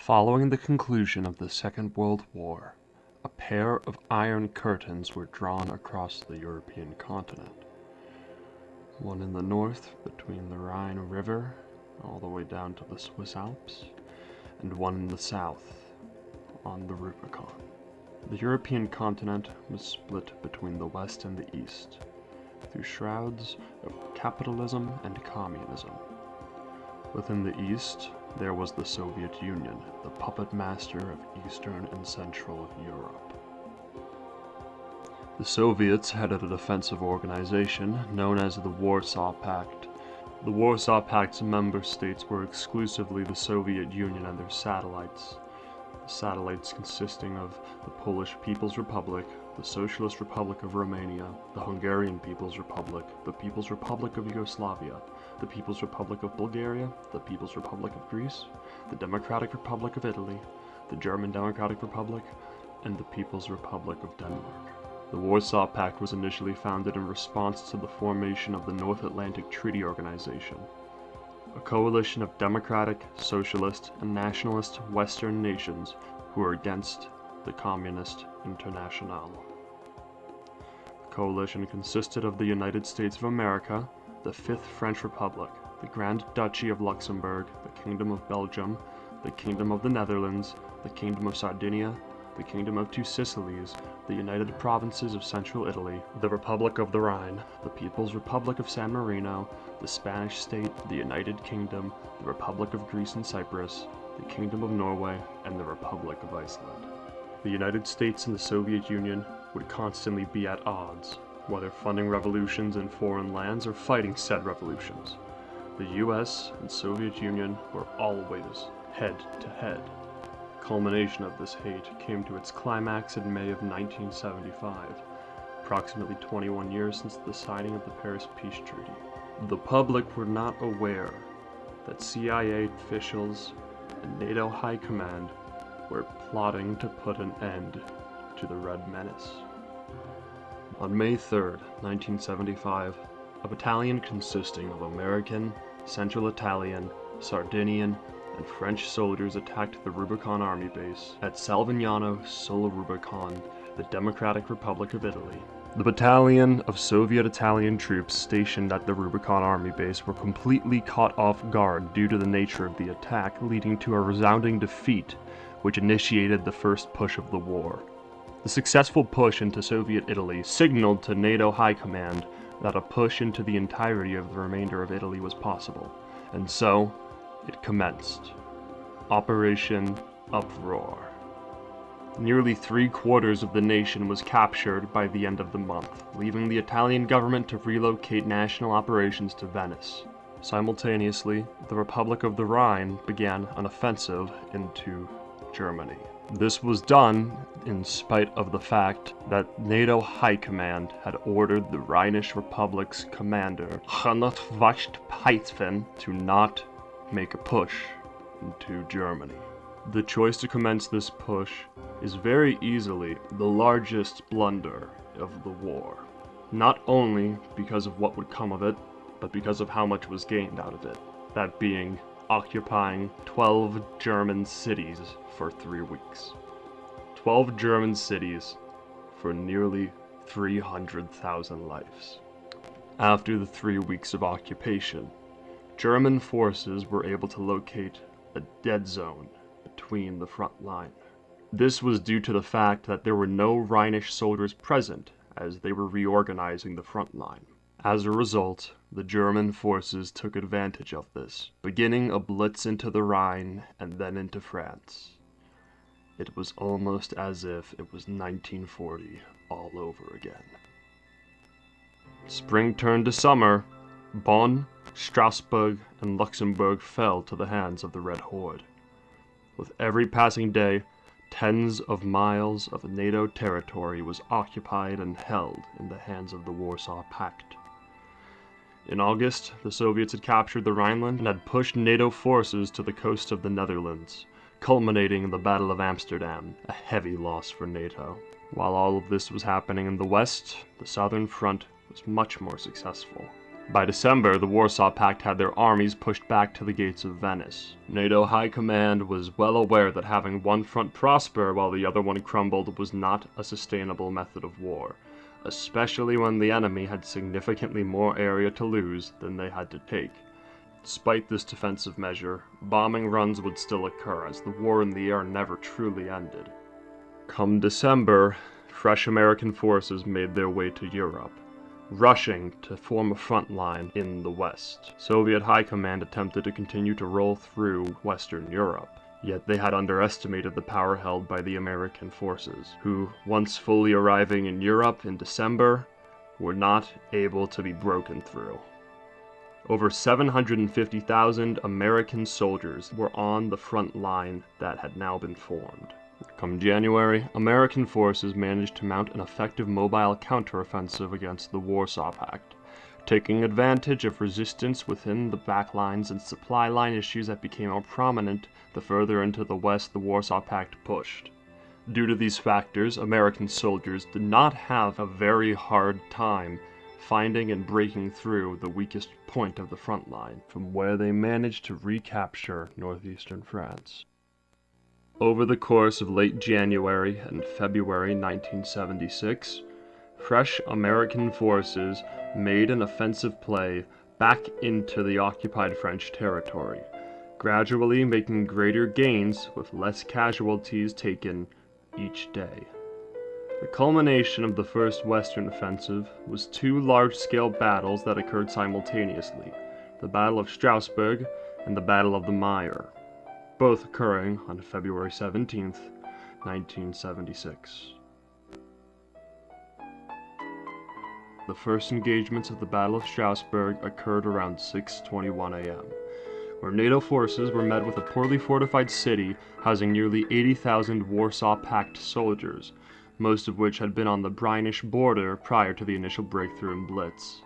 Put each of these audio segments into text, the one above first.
Following the conclusion of the Second World War, a pair of iron curtains were drawn across the European continent. One in the north, between the Rhine River, all the way down to the Swiss Alps, and one in the south, on the Rubicon. The European continent was split between the West and the East, through shrouds of capitalism and communism. Within the East, there was the Soviet Union, the puppet master of Eastern and Central Europe. The Soviets headed a defensive organization known as the Warsaw Pact. The Warsaw Pact's member states were exclusively the Soviet Union and their satellites. The satellites consisting of the Polish People's Republic, the Socialist Republic of Romania, the Hungarian People's Republic, the People's Republic of Yugoslavia, the People's Republic of Bulgaria, the People's Republic of Greece, the Democratic Republic of Italy, the German Democratic Republic, and the People's Republic of Denmark. The Warsaw Pact was initially founded in response to the formation of the North Atlantic Treaty Organization, a coalition of democratic, socialist, and nationalist Western nations who were against the Communist Internationale. The coalition consisted of the United States of America, the Fifth French Republic, the Grand Duchy of Luxembourg, the Kingdom of Belgium, the Kingdom of the Netherlands, the Kingdom of Sardinia, the Kingdom of Two Sicilies, the United Provinces of Central Italy, the Republic of the Rhine, the People's Republic of San Marino, the Spanish State, the United Kingdom, the Republic of Greece and Cyprus, the Kingdom of Norway, and the Republic of Iceland. The United States and the Soviet Union would constantly be at odds, whether funding revolutions in foreign lands or fighting said revolutions. The US and Soviet Union were always head to head. Culmination of this hate came to its climax in May of 1975, approximately 21 years since the signing of the Paris Peace Treaty. The public were not aware that CIA officials and NATO High Command were plotting to put an end to the Red Menace. On May 3rd, 1975, a battalion consisting of American, Central Italian, Sardinian, and French soldiers attacked the Rubicon Army base at Salvignano sulla Rubicon, the Democratic Republic of Italy. The battalion of Soviet-Italian troops stationed at the Rubicon Army base were completely caught off guard due to the nature of the attack, leading to a resounding defeat, which initiated the first push of the war. The successful push into Soviet Italy signaled to NATO High Command that a push into the entirety of the remainder of Italy was possible, and so it commenced. Operation Uproar. Nearly 3/4 of the nation was captured by the end of the month, leaving the Italian government to relocate national operations to Venice. Simultaneously, the Republic of the Rhine began an offensive into Germany. This was done in spite of the fact that NATO High Command had ordered the Rhinish Republic's commander, Pfeiffer, to not make a push into Germany. The choice to commence this push is very easily the largest blunder of the war, not only because of what would come of it, but because of how much was gained out of it, that being occupying 12 German cities for 3 weeks. 12 German cities for nearly 300,000 lives. After the 3 weeks of occupation, German forces were able to locate a dead zone between the front line. This was due to the fact that there were no Rhinish soldiers present as they were reorganizing the front line. As a result, the German forces took advantage of this, beginning a blitz into the Rhine and then into France. It was almost as if it was 1940 all over again. Spring turned to summer. Bonn, Strasbourg, and Luxembourg fell to the hands of the Red Horde. With every passing day, tens of miles of NATO territory was occupied and held in the hands of the Warsaw Pact. In August, the Soviets had captured the Rhineland and had pushed NATO forces to the coast of the Netherlands, culminating in the Battle of Amsterdam, a heavy loss for NATO. While all of this was happening in the west, the Southern Front was much more successful. By December, the Warsaw Pact had their armies pushed back to the gates of Venice. NATO High Command was well aware that having one front prosper while the other one crumbled was not a sustainable method of war, especially when the enemy had significantly more area to lose than they had to take. Despite this defensive measure, bombing runs would still occur as the war in the air never truly ended. Come December, fresh American forces made their way to Europe, rushing to form a front line in the west. Soviet High Command attempted to continue to roll through Western Europe, yet they had underestimated the power held by the American forces, who, once fully arriving in Europe in December, were not able to be broken through. Over 750,000 American soldiers were on the front line that had now been formed. Come January, American forces managed to mount an effective mobile counteroffensive against the Warsaw Pact, taking advantage of resistance within the backlines and supply line issues that became more prominent the further into the west the Warsaw Pact pushed. Due to these factors, American soldiers did not have a very hard time finding and breaking through the weakest point of the front line, from where they managed to recapture northeastern France. Over the course of late January and February 1976, fresh American forces made an offensive play back into the occupied French territory, gradually making greater gains with less casualties taken each day. The culmination of the first Western offensive was two large-scale battles that occurred simultaneously, the Battle of Strasbourg and the Battle of the Meyer, both occurring on February 17, 1976. The first engagements of the Battle of Strasbourg occurred around 6:21 a.m., where NATO forces were met with a poorly fortified city housing nearly 80,000 Warsaw Pact soldiers, most of which had been on the Rhinish border prior to the initial breakthrough and blitz.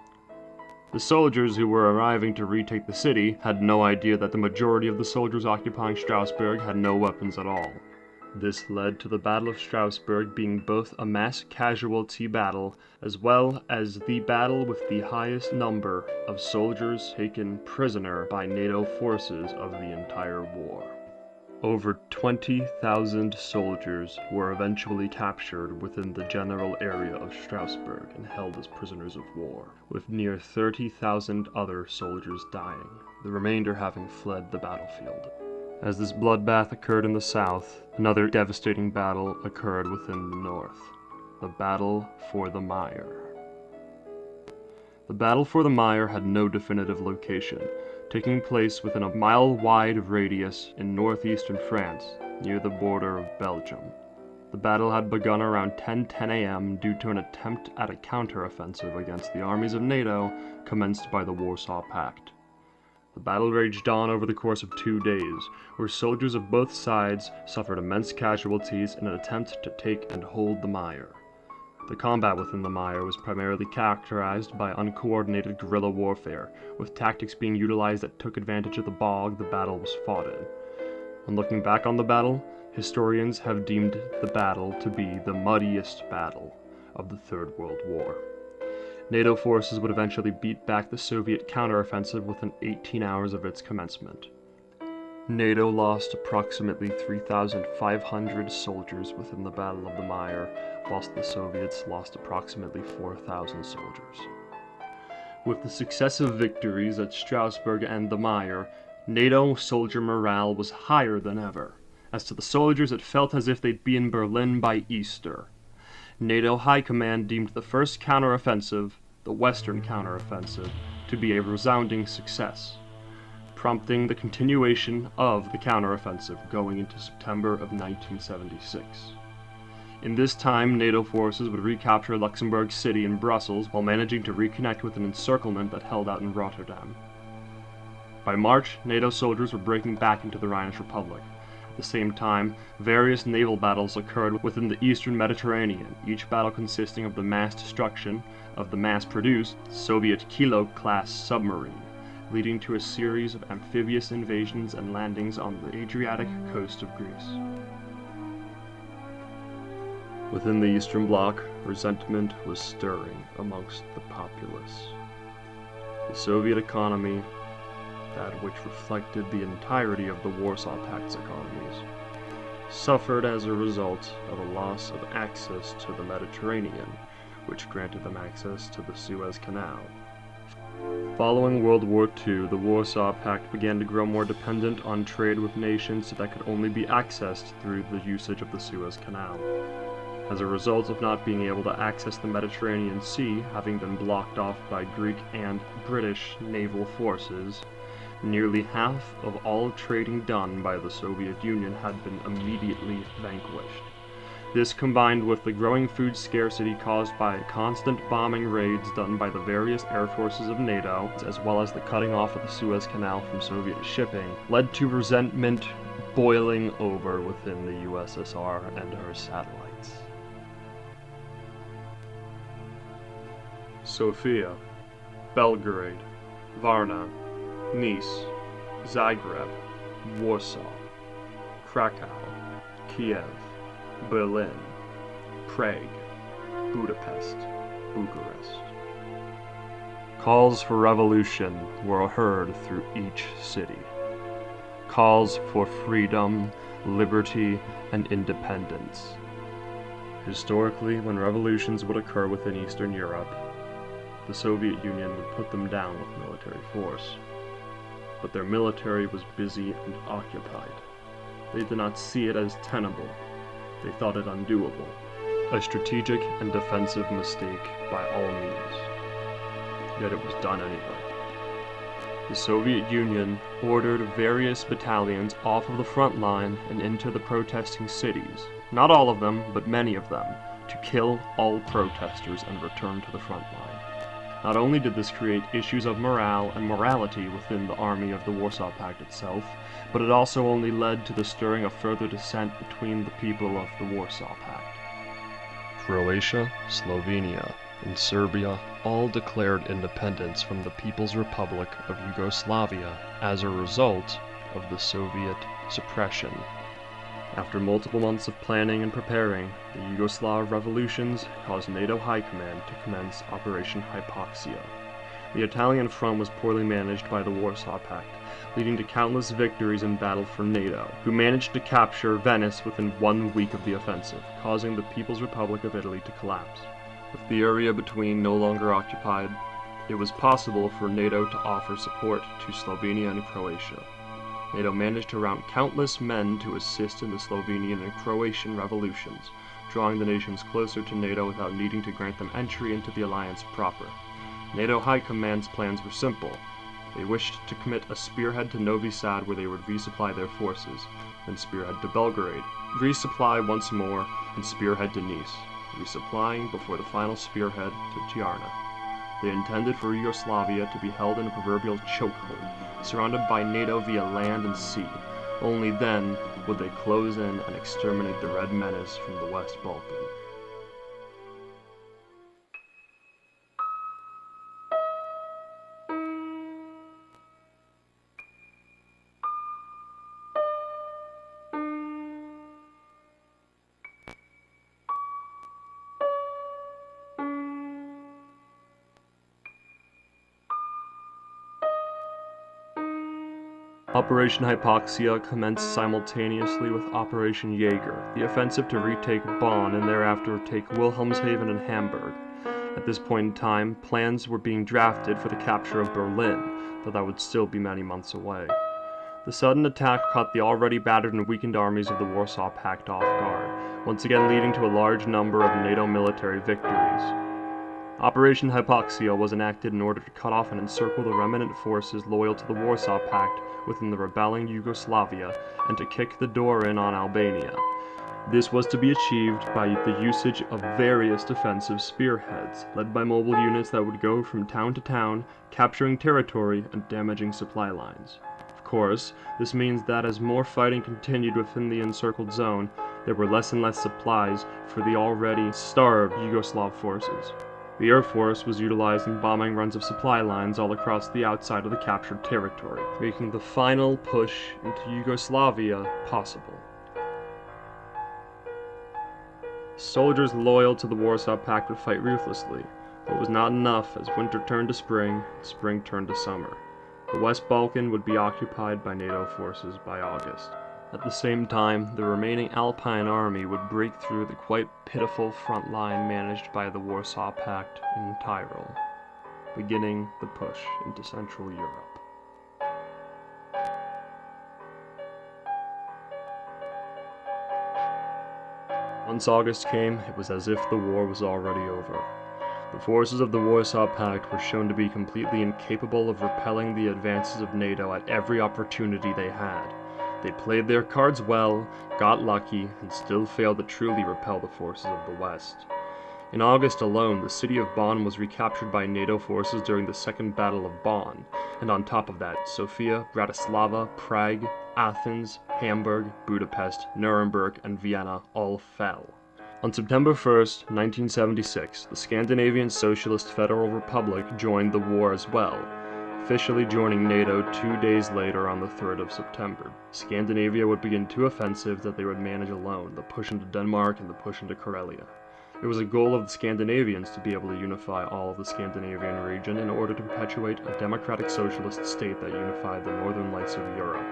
The soldiers who were arriving to retake the city had no idea that the majority of the soldiers occupying Strasbourg had no weapons at all. This led to the Battle of Strasbourg being both a mass casualty battle as well as the battle with the highest number of soldiers taken prisoner by NATO forces of the entire war. Over 20,000 soldiers were eventually captured within the general area of Strasbourg and held as prisoners of war, with near 30,000 other soldiers dying, the remainder having fled the battlefield. As this bloodbath occurred in the south, another devastating battle occurred within the north, the Battle for the Meyer. The Battle for the Meyer had no definitive location, taking place within a mile-wide radius in northeastern France, near the border of Belgium. The battle had begun around 10:10 a.m. due to an attempt at a counter-offensive against the armies of NATO commenced by the Warsaw Pact. The battle raged on over the course of 2 days, where soldiers of both sides suffered immense casualties in an attempt to take and hold the Meyer. The combat within the Meyer was primarily characterized by uncoordinated guerrilla warfare, with tactics being utilized that took advantage of the bog the battle was fought in. When looking back on the battle, historians have deemed the battle to be the muddiest battle of the Third World War. NATO forces would eventually beat back the Soviet counteroffensive within 18 hours of its commencement. NATO lost approximately 3,500 soldiers within the Battle of the Meyer, whilst the Soviets lost approximately 4,000 soldiers. With the successive victories at Strasbourg and the Meyer, NATO soldier morale was higher than ever. As to the soldiers, it felt as if they'd be in Berlin by Easter. NATO High Command deemed the first counteroffensive, the Western counteroffensive, to be a resounding success, prompting the continuation of the counteroffensive going into September of 1976. In this time, NATO forces would recapture Luxembourg City and Brussels while managing to reconnect with an encirclement that held out in Rotterdam. By March, NATO soldiers were breaking back into the Rhinish Republic. At the same time, various naval battles occurred within the eastern Mediterranean, each battle consisting of the mass destruction of the mass-produced Soviet Kilo-class submarine, leading to a series of amphibious invasions and landings on the Adriatic coast of Greece. Within the Eastern Bloc, resentment was stirring amongst the populace. The Soviet economy, that which reflected the entirety of the Warsaw Pact's economies, suffered as a result of a loss of access to the Mediterranean, which granted them access to the Suez Canal. Following World War II, the Warsaw Pact began to grow more dependent on trade with nations that could only be accessed through the usage of the Suez Canal. As a result of not being able to access the Mediterranean Sea, having been blocked off by Greek and British naval forces, nearly half of all trading done by the Soviet Union had been immediately vanquished. This, combined with the growing food scarcity caused by constant bombing raids done by the various air forces of NATO, as well as the cutting off of the Suez Canal from Soviet shipping, led to resentment boiling over within the USSR and her satellites. Sofia, Belgrade, Varna, Nice, Zagreb, Warsaw, Krakow, Kiev, Berlin, Prague, Budapest, Bucharest. Calls for revolution were heard through each city. Calls for freedom, liberty, and independence. Historically, when revolutions would occur within Eastern Europe, the Soviet Union would put them down with military force. But their military was busy and occupied. They did not see it as tenable. They thought it undoable. A strategic and defensive mistake by all means. Yet it was done anyway. The Soviet Union ordered various battalions off of the front line and into the protesting cities, not all of them, but many of them, to kill all protesters and return to the front line. Not only did this create issues of morale and morality within the army of the Warsaw Pact itself, but it also only led to the stirring of further dissent between the people of the Warsaw Pact. Croatia, Slovenia, and Serbia all declared independence from the People's Republic of Yugoslavia as a result of the Soviet suppression. After multiple months of planning and preparing, the Yugoslav revolutions caused NATO High Command to commence Operation Hypoxia. The Italian front was poorly managed by the Warsaw Pact, leading to countless victories in battle for NATO, who managed to capture Venice within 1 week of the offensive, causing the People's Republic of Italy to collapse. With the area between no longer occupied, it was possible for NATO to offer support to Slovenia and Croatia. NATO managed to rout countless men to assist in the Slovenian and Croatian revolutions, drawing the nations closer to NATO without needing to grant them entry into the alliance proper. NATO High Command's plans were simple. They wished to commit a spearhead to Novi Sad where they would resupply their forces, then spearhead to Belgrade, resupply once more, and spearhead to Nice, resupplying before the final spearhead to Tirana. They intended for Yugoslavia to be held in a proverbial chokehold, surrounded by NATO via land and sea. Only then would they close in and exterminate the Red Menace from the West Balkan. Operation Hypoxia commenced simultaneously with Operation Jaeger, the offensive to retake Bonn and thereafter take Wilhelmshaven and Hamburg. At this point in time, plans were being drafted for the capture of Berlin, though that would still be many months away. The sudden attack caught the already battered and weakened armies of the Warsaw Pact off guard, once again leading to a large number of NATO military victories. Operation Hypoxia was enacted in order to cut off and encircle the remnant forces loyal to the Warsaw Pact within the rebelling Yugoslavia and to kick the door in on Albania. This was to be achieved by the usage of various defensive spearheads, led by mobile units that would go from town to town, capturing territory and damaging supply lines. Of course, this means that as more fighting continued within the encircled zone, there were less and less supplies for the already starved Yugoslav forces. The Air Force was utilized in bombing runs of supply lines all across the outside of the captured territory, making the final push into Yugoslavia possible. Soldiers loyal to the Warsaw Pact would fight ruthlessly. But it was not enough, as winter turned to spring, and spring turned to summer. The West Balkan would be occupied by NATO forces by August. At the same time, the remaining Alpine army would break through the quite pitiful front line managed by the Warsaw Pact in Tyrol, beginning the push into Central Europe. Once August came, it was as if the war was already over. The forces of the Warsaw Pact were shown to be completely incapable of repelling the advances of NATO at every opportunity they had. They played their cards well, got lucky, and still failed to truly repel the forces of the West. In August alone, the city of Bonn was recaptured by NATO forces during the Second Battle of Bonn, and on top of that, Sofia, Bratislava, Prague, Athens, Hamburg, Budapest, Nuremberg, and Vienna all fell. On September 1st, 1976, the Scandinavian Socialist Federal Republic joined the war as well, officially joining NATO 2 days later on the 3rd of September. Scandinavia would begin two offensives that they would manage alone, the push into Denmark and the push into Karelia. It was a goal of the Scandinavians to be able to unify all of the Scandinavian region in order to perpetuate a democratic socialist state that unified the northern lights of Europe.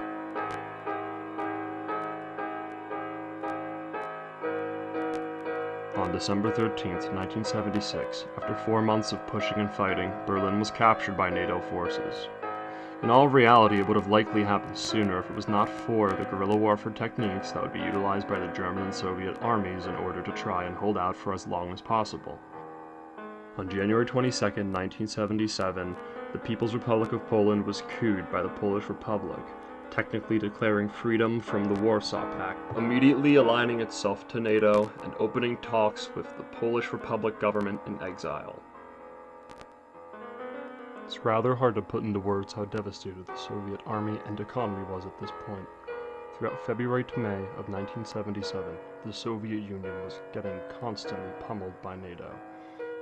On December 13, 1976, after 4 months of pushing and fighting, Berlin was captured by NATO forces. In all reality, it would have likely happened sooner if it was not for the guerrilla warfare techniques that would be utilized by the German and Soviet armies in order to try and hold out for as long as possible. On January 22, 1977, the People's Republic of Poland was couped by the Polish Republic, technically declaring freedom from the Warsaw Pact, immediately aligning itself to NATO and opening talks with the Polish Republic government in exile. It's rather hard to put into words how devastated the Soviet army and economy was at this point. Throughout February to May of 1977, the Soviet Union was getting constantly pummeled by NATO,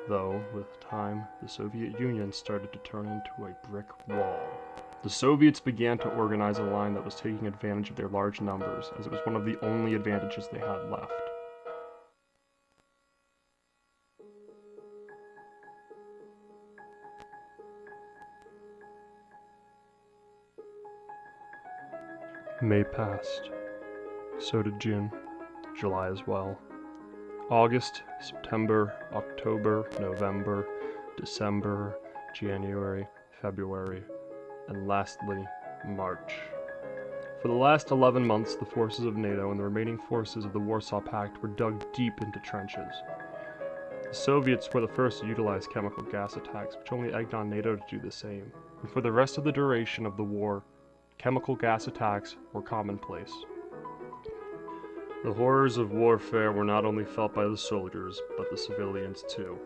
though, with time, the Soviet Union started to turn into a brick wall. The Soviets began to organize a line that was taking advantage of their large numbers, as it was one of the only advantages they had left. May passed. So did June. July as well. August, September, October, November, December, January, February, and lastly, March. For the last 11 months, the forces of NATO and the remaining forces of the Warsaw Pact were dug deep into trenches. The Soviets were the first to utilize chemical gas attacks, which only egged on NATO to do the same. And for the rest of the duration of the war, chemical gas attacks were commonplace. The horrors of warfare were not only felt by the soldiers, but the civilians too.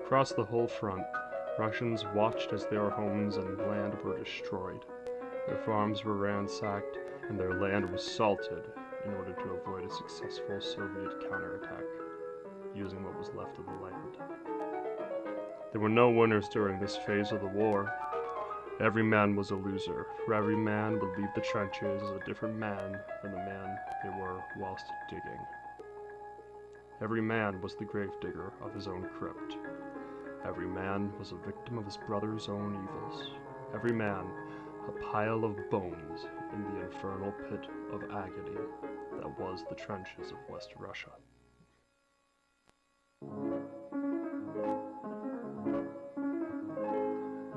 Across the whole front, Russians watched as their homes and land were destroyed. Their farms were ransacked, and their land was salted in order to avoid a successful Soviet counterattack, using what was left of the land. There were no winners during this phase of the war. Every man was a loser, for every man would leave the trenches as a different man than the man they were whilst digging. Every man was the gravedigger of his own crypt. Every man was a victim of his brother's own evils. Every man a pile of bones in the infernal pit of agony that was the trenches of West Russia.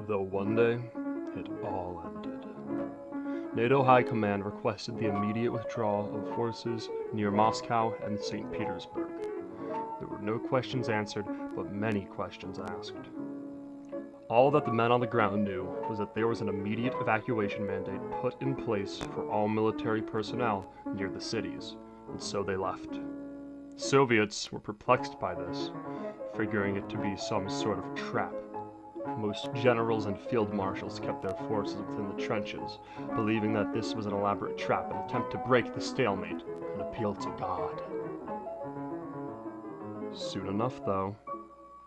Though one day, it all ended. NATO High Command requested the immediate withdrawal of forces near Moscow and St. Petersburg. There were no questions answered, but many questions asked. All that the men on the ground knew was that there was an immediate evacuation mandate put in place for all military personnel near the cities, and so they left. Soviets were perplexed by this, figuring it to be some sort of trap. Most generals and field marshals kept their forces within the trenches, believing that this was an elaborate trap, an attempt to break the stalemate, and appeal to God. Soon enough, though,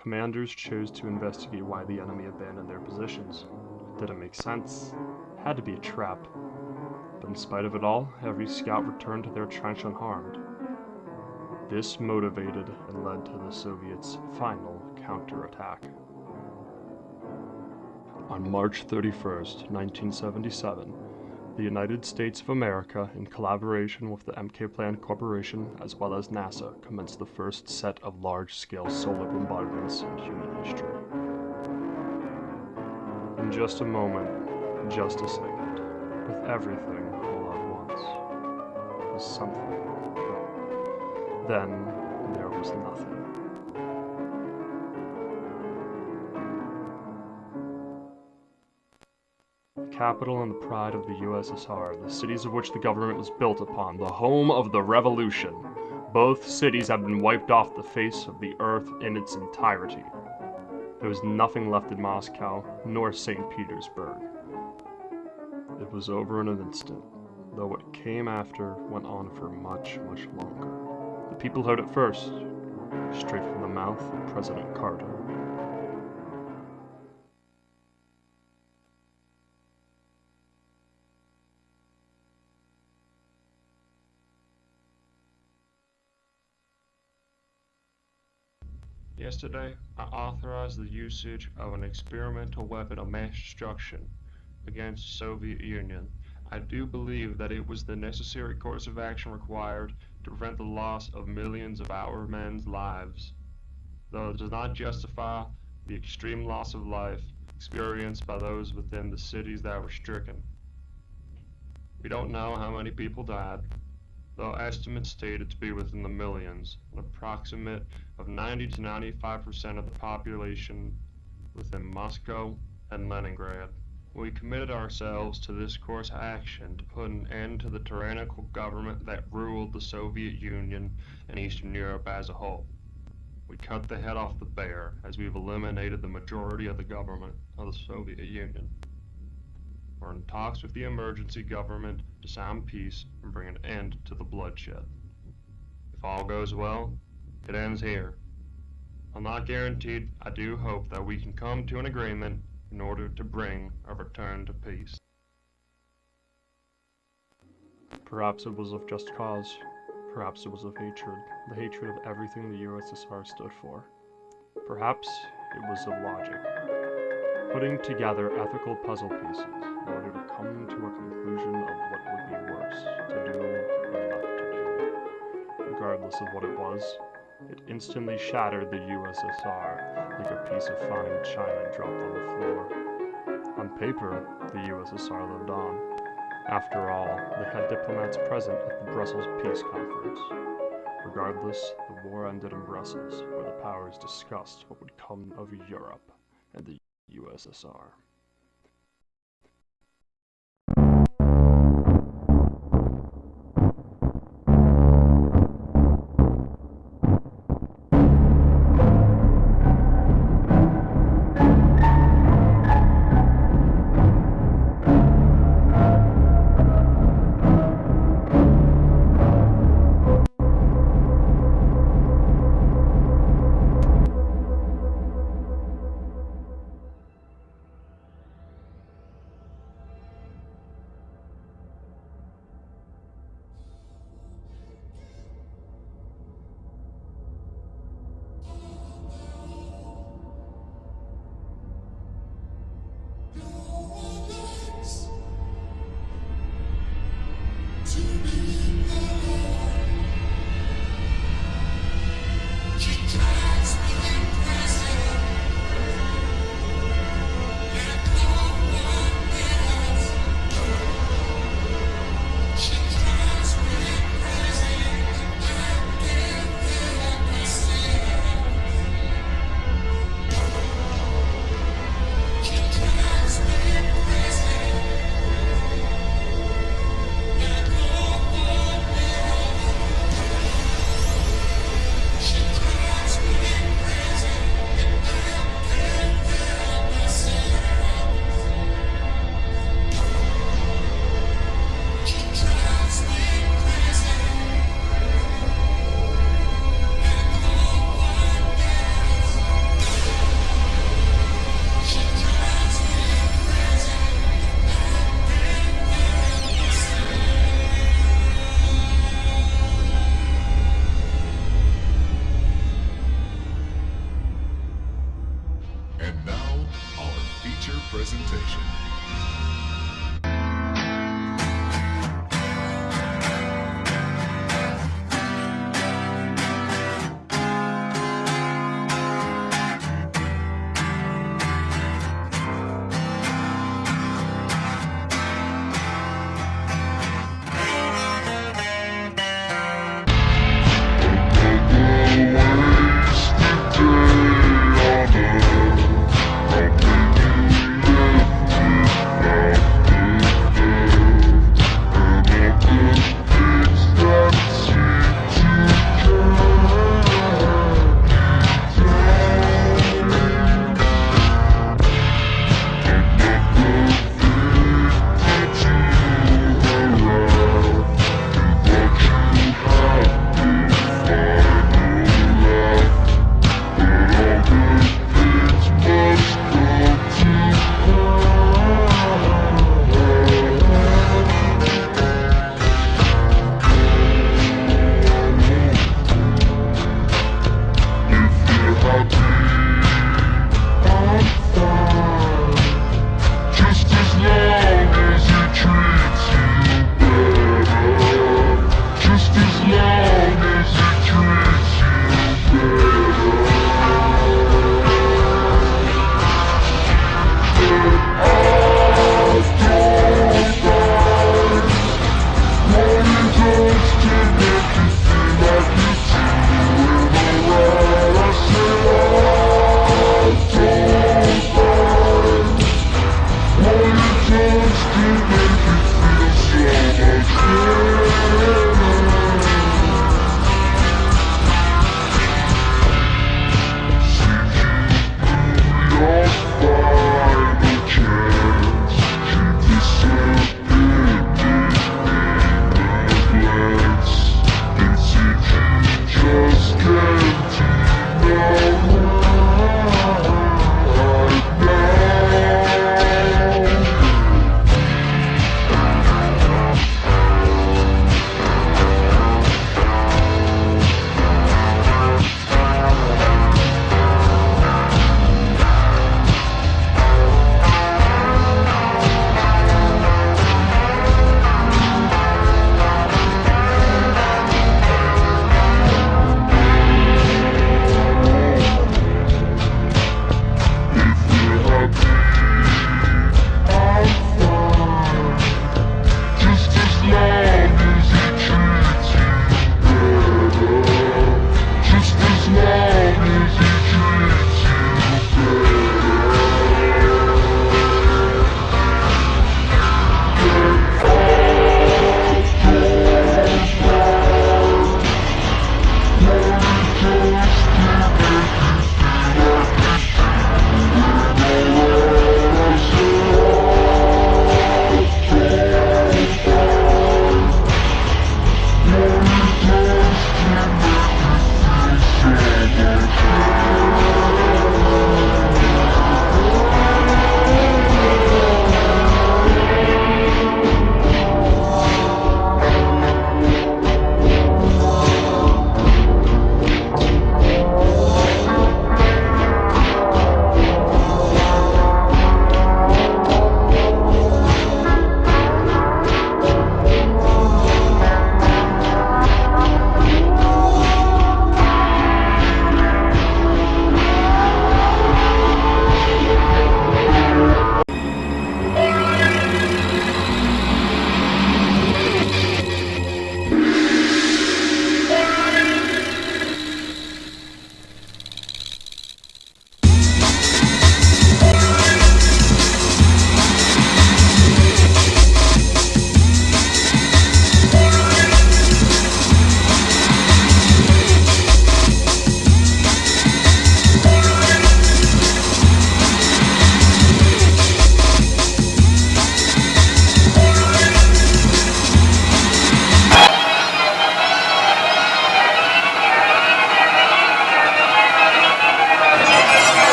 commanders chose to investigate why the enemy abandoned their positions. It didn't make sense. It had to be a trap. But in spite of it all, every scout returned to their trench unharmed. This motivated and led to the Soviets' final counterattack. On March 31st, 1977, the United States of America, in collaboration with the MK Plan Corporation as well as NASA, commenced the first set of large-scale solar bombardments in human history. In just a moment, just a second, with everything all at once, was something. Then there was nothing. The capital and the pride of the USSR, the cities of which the government was built upon, the home of the revolution. Both cities have been wiped off the face of the earth in its entirety. There was nothing left in Moscow, nor St. Petersburg. It was over in an instant, though what came after went on for much, much longer. The people heard it first, straight from the mouth of President Carter. Yesterday, I authorized the usage of an experimental weapon of mass destruction against the Soviet Union. I do believe that it was the necessary course of action required to prevent the loss of millions of our men's lives, though it does not justify the extreme loss of life experienced by those within the cities that were stricken. We don't know how many people died, though estimates stated to be within the millions, an approximate of 90 to 95% of the population within Moscow and Leningrad. We committed ourselves to this course of action to put an end to the tyrannical government that ruled the Soviet Union and Eastern Europe as a whole. We cut the head off the bear as we've eliminated the majority of the government of the Soviet Union. We're in talks with the emergency government to sound peace and bring an end to the bloodshed. If all goes well, it ends here. I'm not guaranteed. I do hope that we can come to an agreement in order to bring a return to peace. Perhaps it was of just cause. Perhaps it was of hatred, the hatred of everything the USSR stood for. Perhaps it was of logic, putting together ethical puzzle pieces in order to come to a conclusion of what would be worse, to do or not to do. Regardless of what it was, it instantly shattered the USSR like a piece of fine china dropped on the floor. On paper, the USSR lived on. After all, they had diplomats present at the Brussels Peace Conference. Regardless, the war ended in Brussels, where the powers discussed what would come of Europe and the USSR. presentation.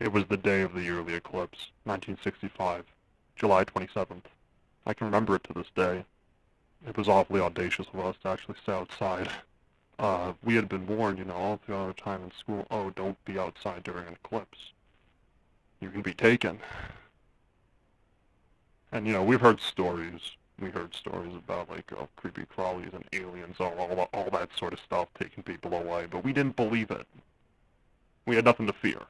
It was the day of the yearly eclipse, 1965, July 27th. I can remember it to this day. It was awfully audacious of us to actually stay outside. We had been warned, all the other time in school, oh, don't be outside during an eclipse. You can be taken. And, we've heard stories. We heard stories about, creepy crawlies and aliens, all that sort of stuff taking people away, but we didn't believe it. We had nothing to fear.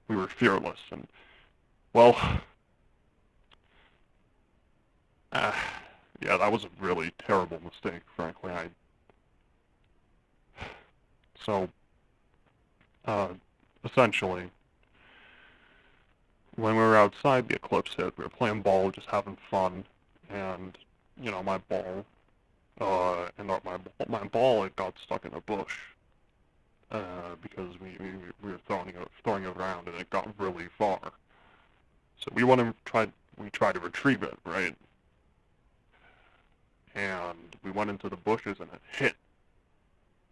We were fearless, and, well, yeah, that was a really terrible mistake, frankly. So, essentially, when we were outside, the eclipse hit. We were playing ball, just having fun, and my ball, my ball, it got stuck in a bush, because we were throwing it around, and it got really far. So we tried to retrieve it, right? And we went into the bushes, and it hit.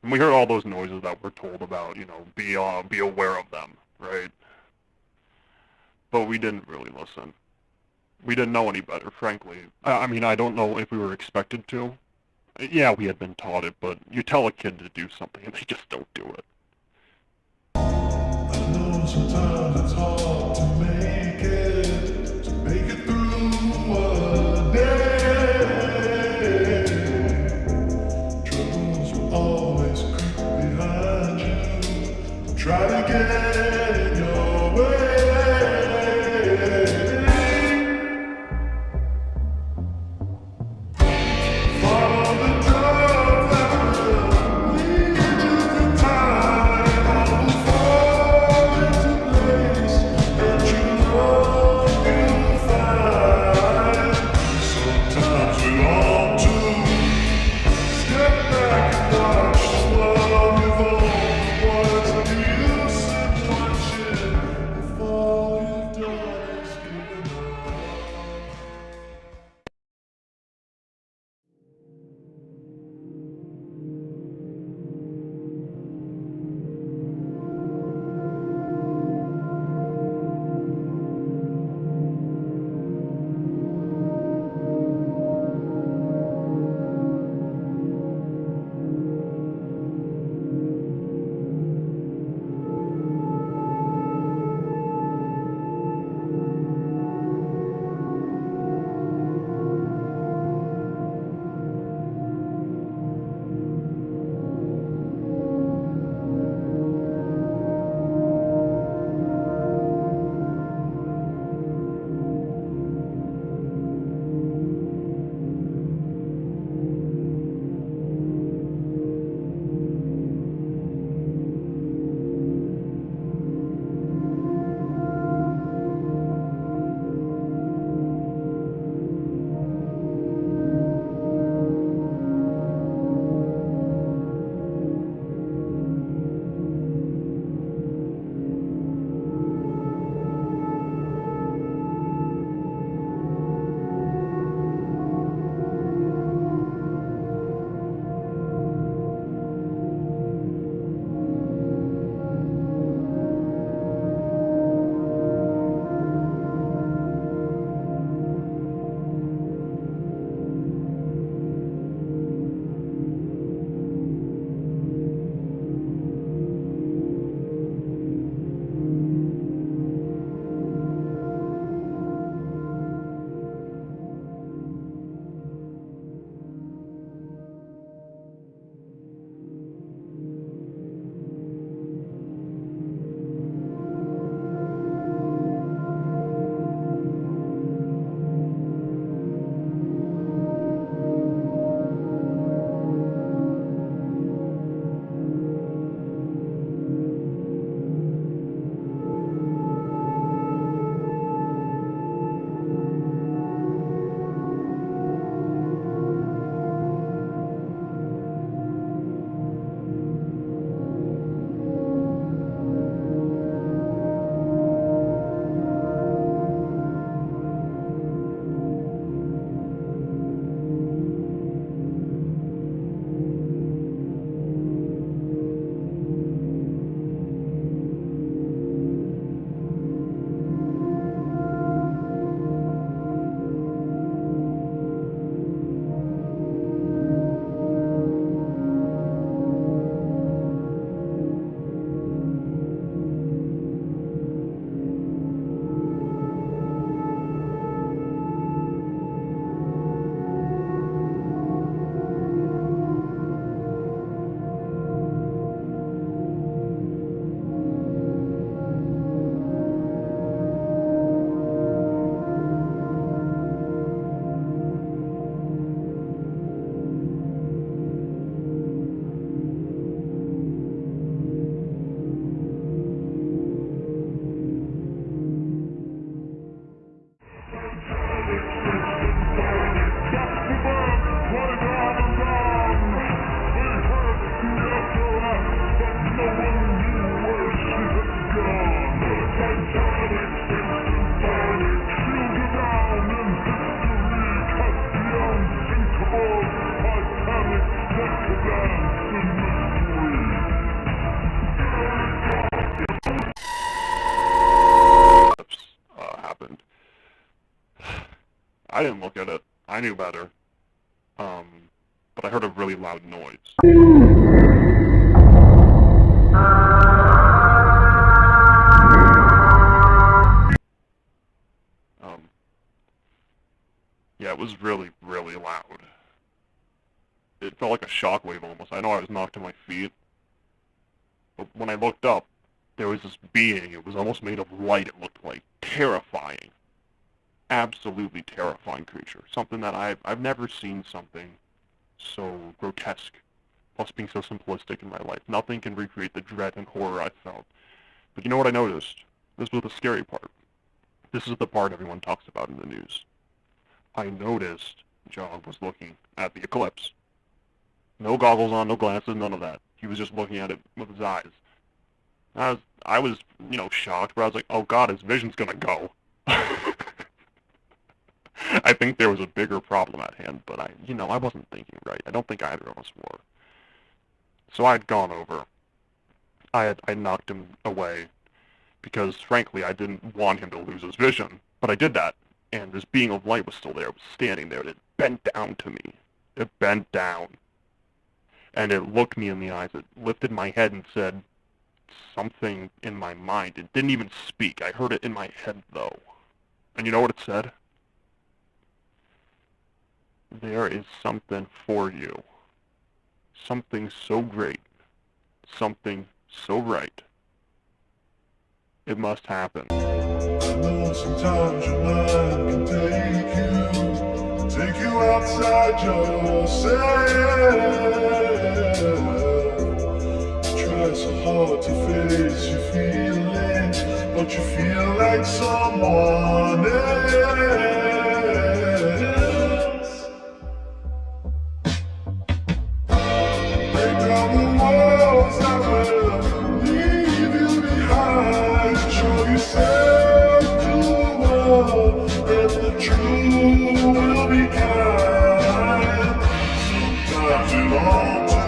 And we heard all those noises that we're told about, be aware of them, right? But we didn't really listen. We didn't know any better, frankly. I mean, I don't know if we were expected to. Yeah, we had been taught it, but you tell a kid to do something and they just don't do it. I know sometimes it's hard to make it through a day. Troubles will always creep behind you, try to get in your way. Follow the drugs that will lead you to time. All will fall into place, and you know you'll find. Sometimes we long to step back and watch the world revolve. What's the use in watching if all you've done is given up? I didn't look at it. I knew better. But I heard a really loud noise. Yeah, it was really, really loud. It felt like a shockwave almost. I know I was knocked to my feet. But when I looked up, there was this being. It was almost made of light, it looked like. Terrifying. Absolutely terrifying creature. Something that I've never seen something so grotesque, plus being so simplistic in my life. Nothing can recreate the dread and horror I felt. But you know what I noticed? This was the scary part. This is the part everyone talks about in the news. I noticed John was looking at the eclipse. No goggles on, no glasses, none of that. He was just looking at it with his eyes. I was, shocked, but I was like, oh god, his vision's gonna go. I think there was a bigger problem at hand, but I wasn't thinking right. I don't think either of us were. So I had gone over. I knocked him away, because frankly, I didn't want him to lose his vision. But I did that, and this being of light was still there. It was standing there, and it bent down to me. It bent down. And it looked me in the eyes. It lifted my head and said something in my mind. It didn't even speak. I heard it in my head, though. And you know what it said? There is something for you. Something so great. Something so right. It must happen. I know sometimes your mind can take you outside yourself. Try so hard to face your feelings, but you feel like someone else. Break down the walls that will leave you behind. Show yourself to the world, and the truth will be kind. Sometimes you long to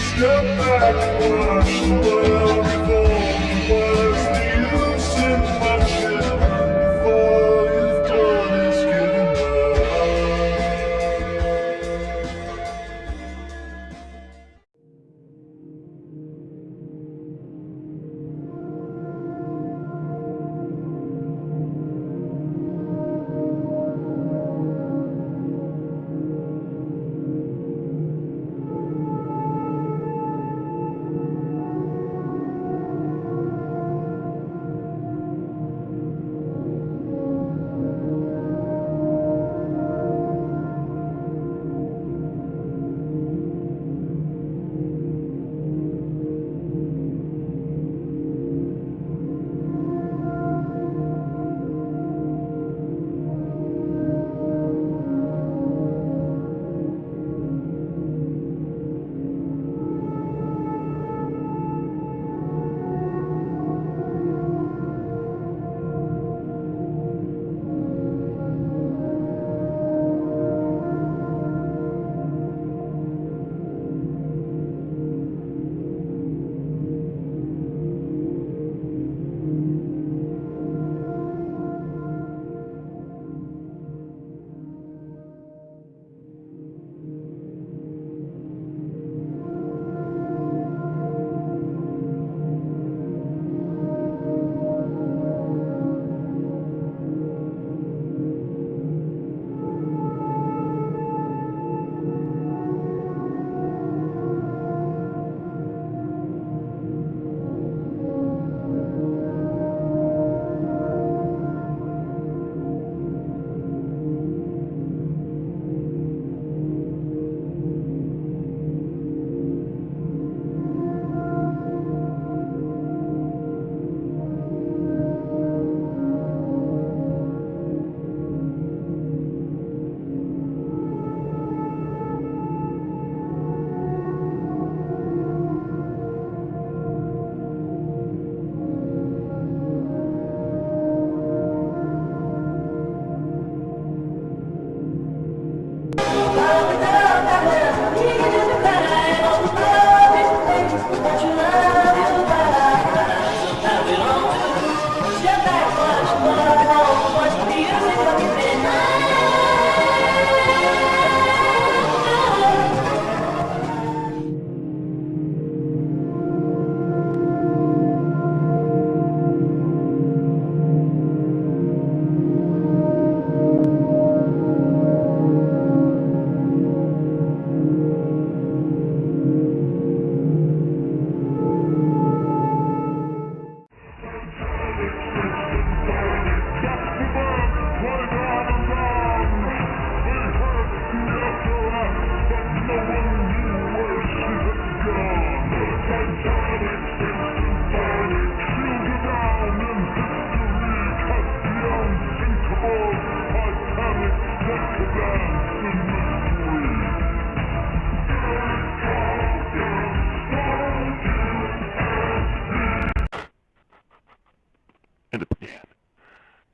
step back and watch the world revolve. What's the use in watching if all you've done is given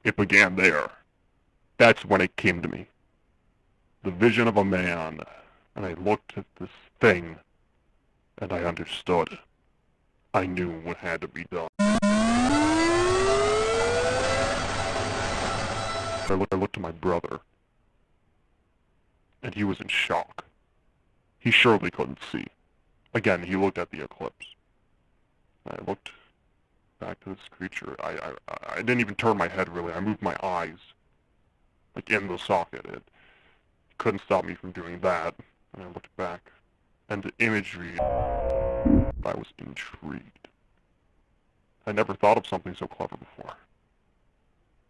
It began there. That's when it came to me. The vision of a man, and I looked at this thing, and I understood. I knew what had to be done. I looked at my brother, and he was in shock. He surely couldn't see. Again, he looked at the eclipse. I looked back to this creature. I didn't even turn my head, really. I moved my eyes, like in the socket. It couldn't stop me from doing that. And I looked back, and the imagery, I was intrigued. I never thought of something so clever before.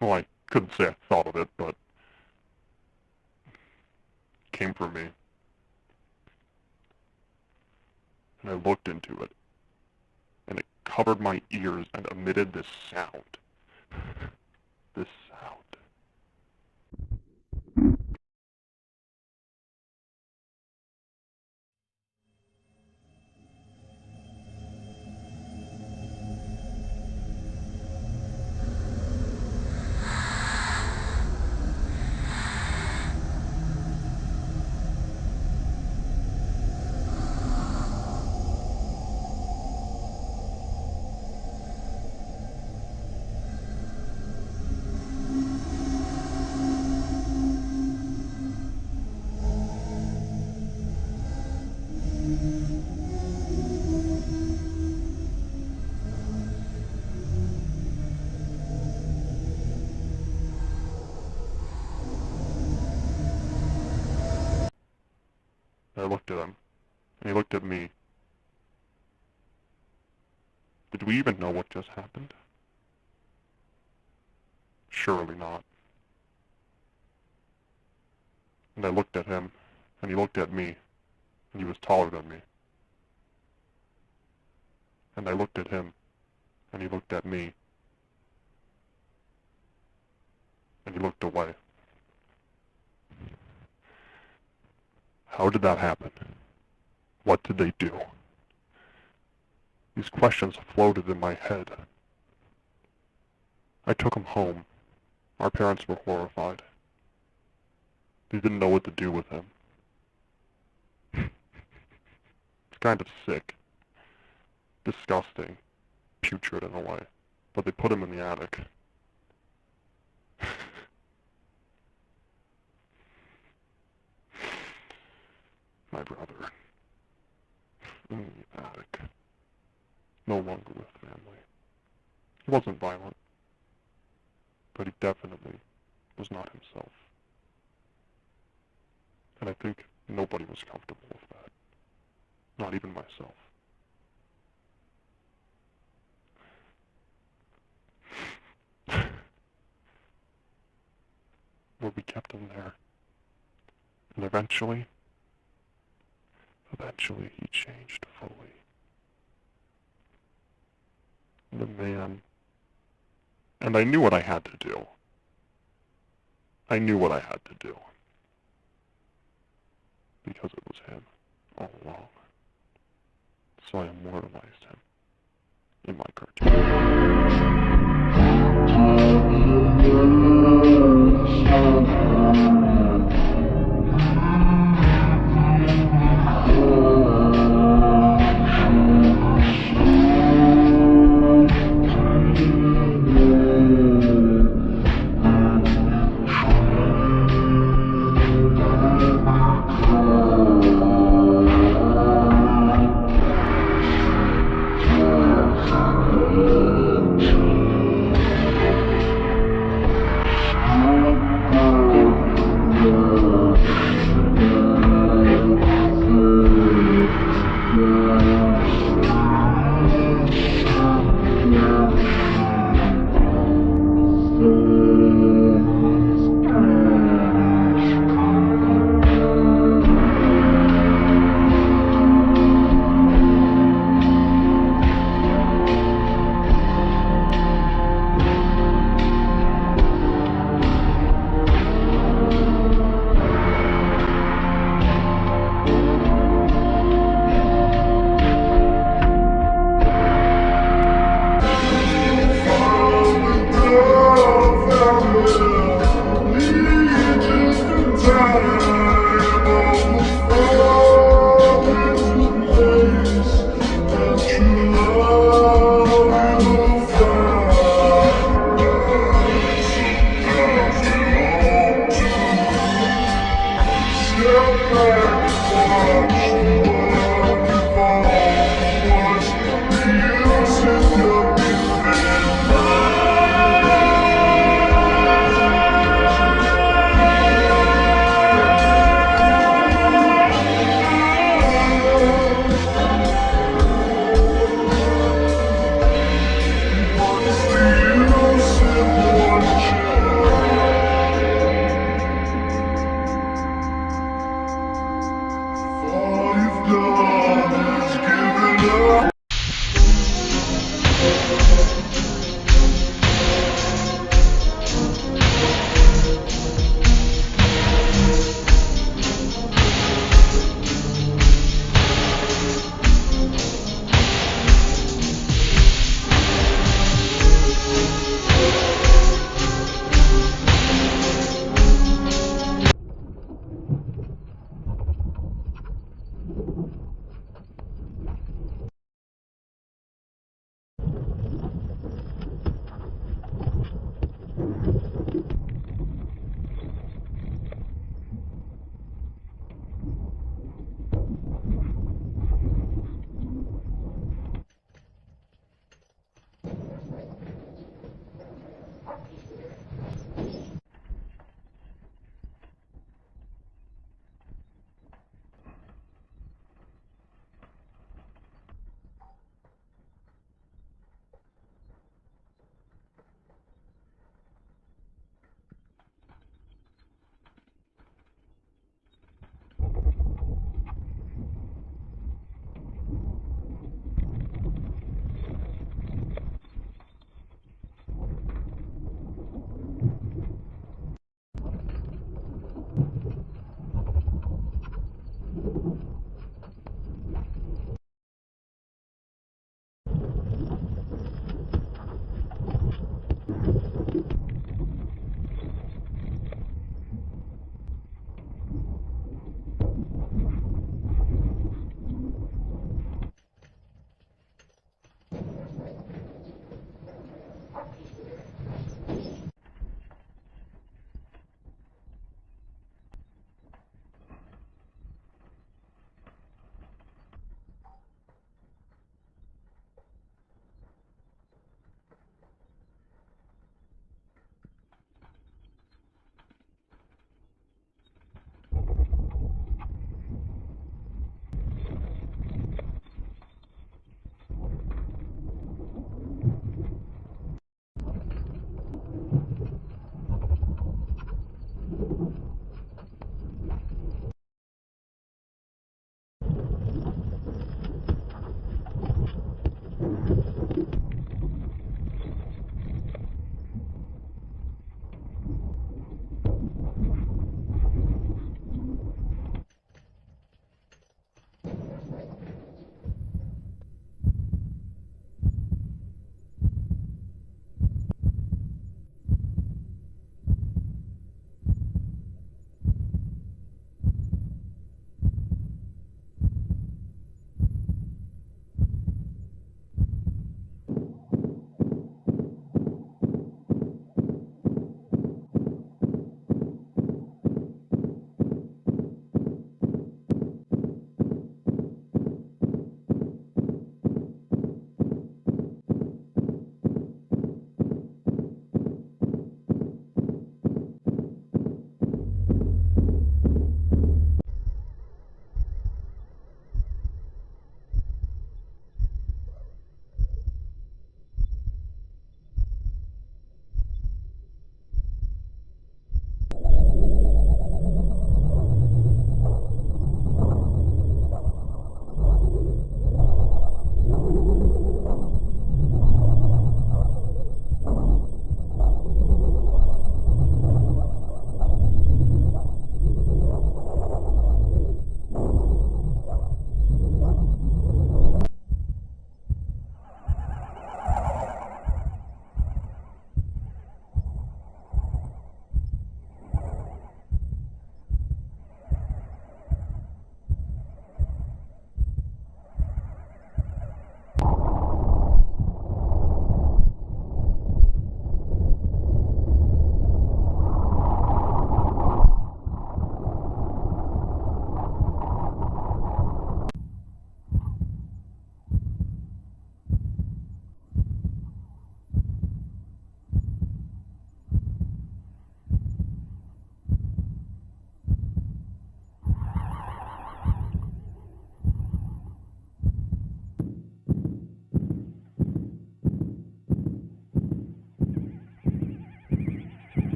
Well, I couldn't say I thought of it, but it came from me. And I looked into it, and it covered my ears and emitted this sound. This sound. I looked at him, and he looked at me. Did we even know what just happened? Surely not. And I looked at him, and he looked at me, and he was taller than me. And I looked at him, and he looked at me, and he looked away. How did that happen? What did they do? These questions floated in my head. I took him home. Our parents were horrified. They didn't know what to do with him. It's kind of sick. Disgusting. Putrid in a way. But they put him in the attic. My brother. In the attic. No longer with family. He wasn't violent. But he definitely was not himself. And I think nobody was comfortable with that. Not even myself. Well, we kept him there. And eventually he changed fully. The man. And I knew what I had to do. I knew what I had to do. Because it was him all along. So I immortalized him in my cartoon.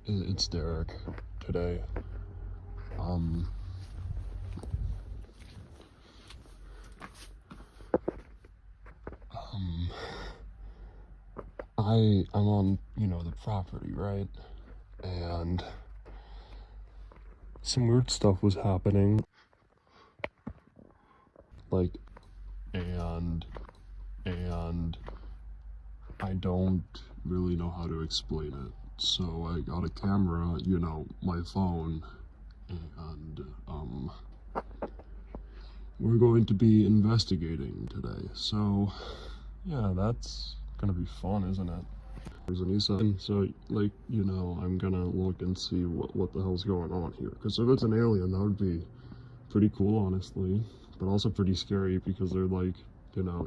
It's Derek today. I'm on, the property, right? And some weird stuff was happening. And I don't really know how to explain it. So I got a camera, my phone, and we're going to be investigating today. So yeah, that's gonna be fun, isn't it? So I'm gonna look and see what the hell's going on here. Because if it's an alien, that would be pretty cool, honestly, but also pretty scary because they're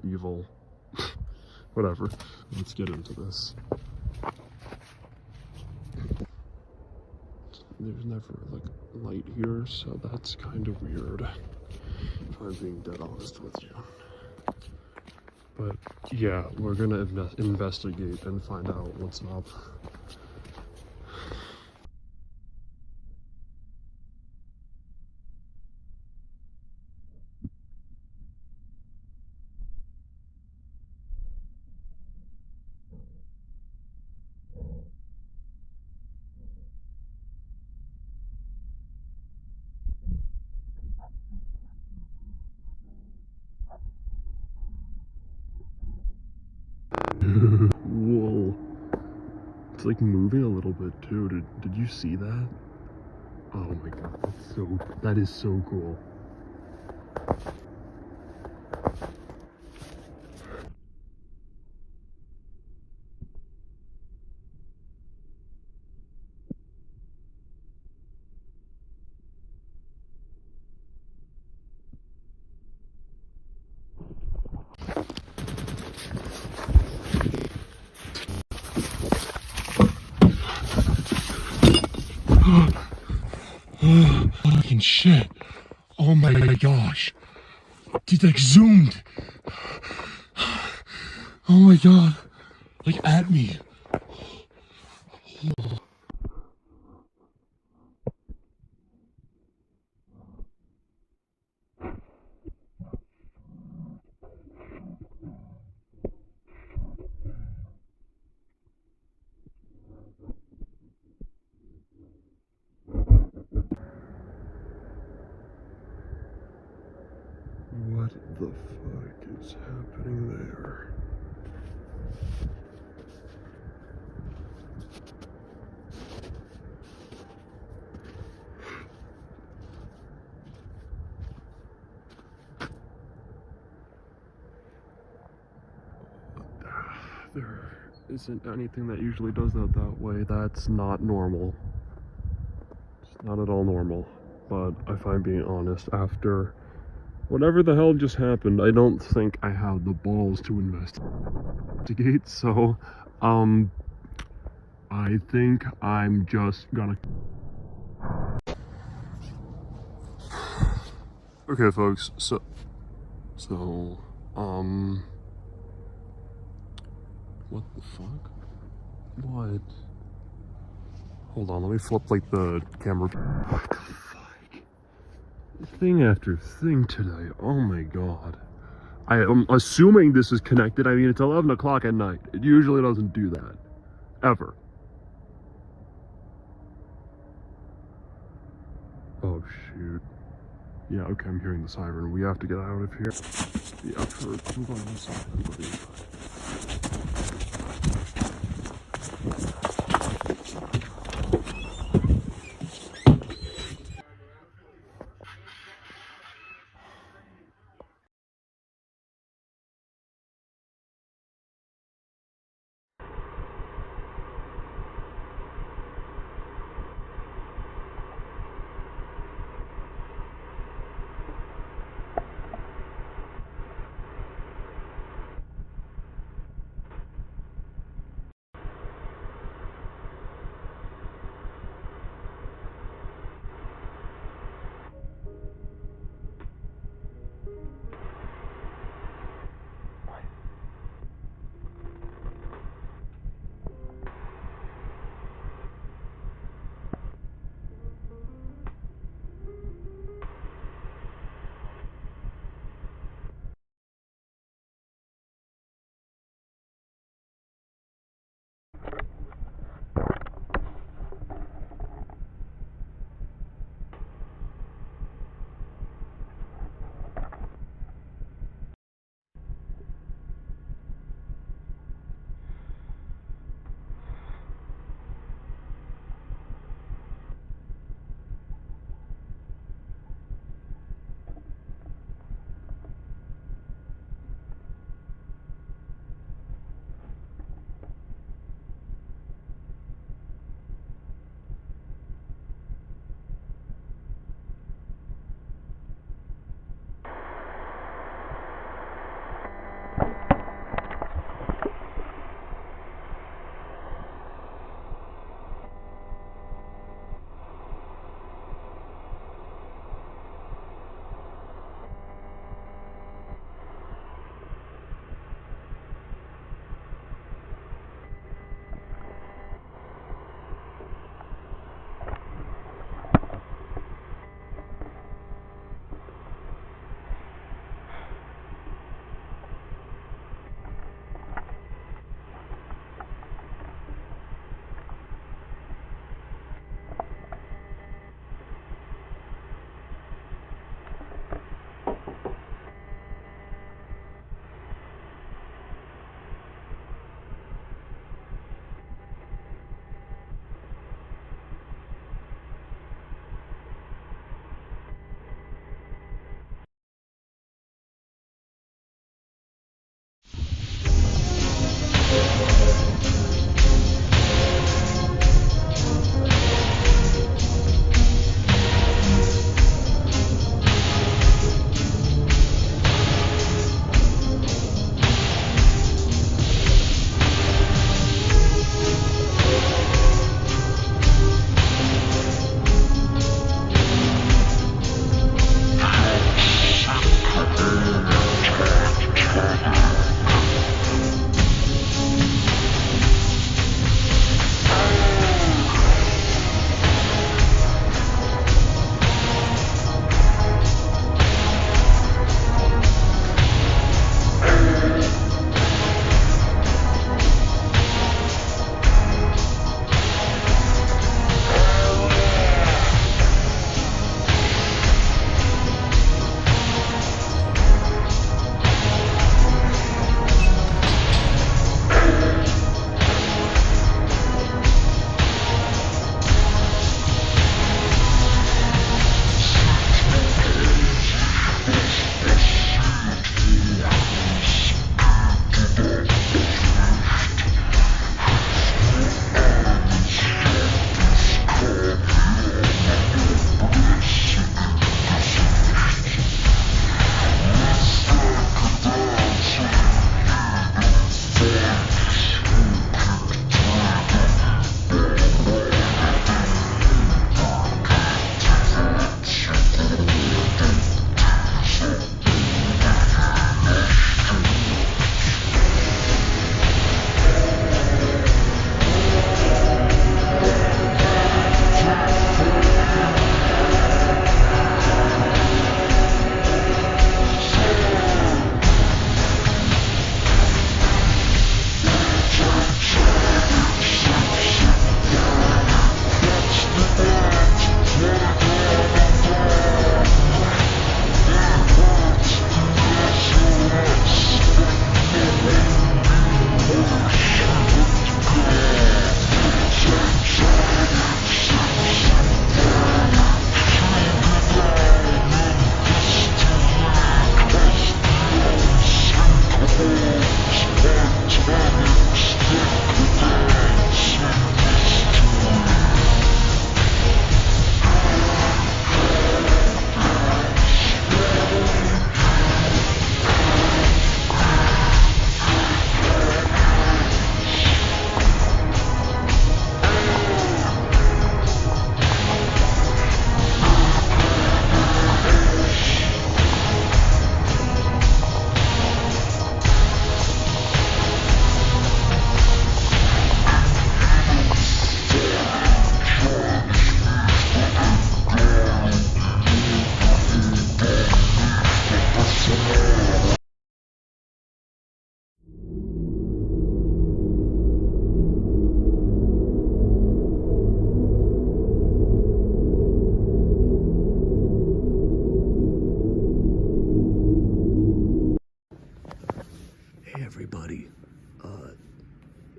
evil. Whatever. Let's get into this. There's never light here, so that's kind of weird, if I'm being dead honest with you. But yeah, we're gonna investigate and find out what's up. Whoa. It's moving a little bit too. Did you see that? Oh my god, that is so cool. Fucking shit. Oh my gosh. It zoomed. Oh my god. At me. What the fuck is happening there? There isn't anything that usually does that way. That's not normal. It's not at all normal. But if I'm being honest, after whatever the hell just happened, I don't think I have the balls to investigate. So, I think I'm just gonna... Okay, folks, so, what the fuck? What? Hold on, let me flip, the camera. What the fuck? Thing after thing today, oh my god. I am assuming this is connected. I mean, it's 11 o'clock at night. It usually doesn't do that. Ever. Oh, shoot. Yeah, okay, I'm hearing the siren. We have to get out of here. Yeah, I'm going inside. I'm going inside.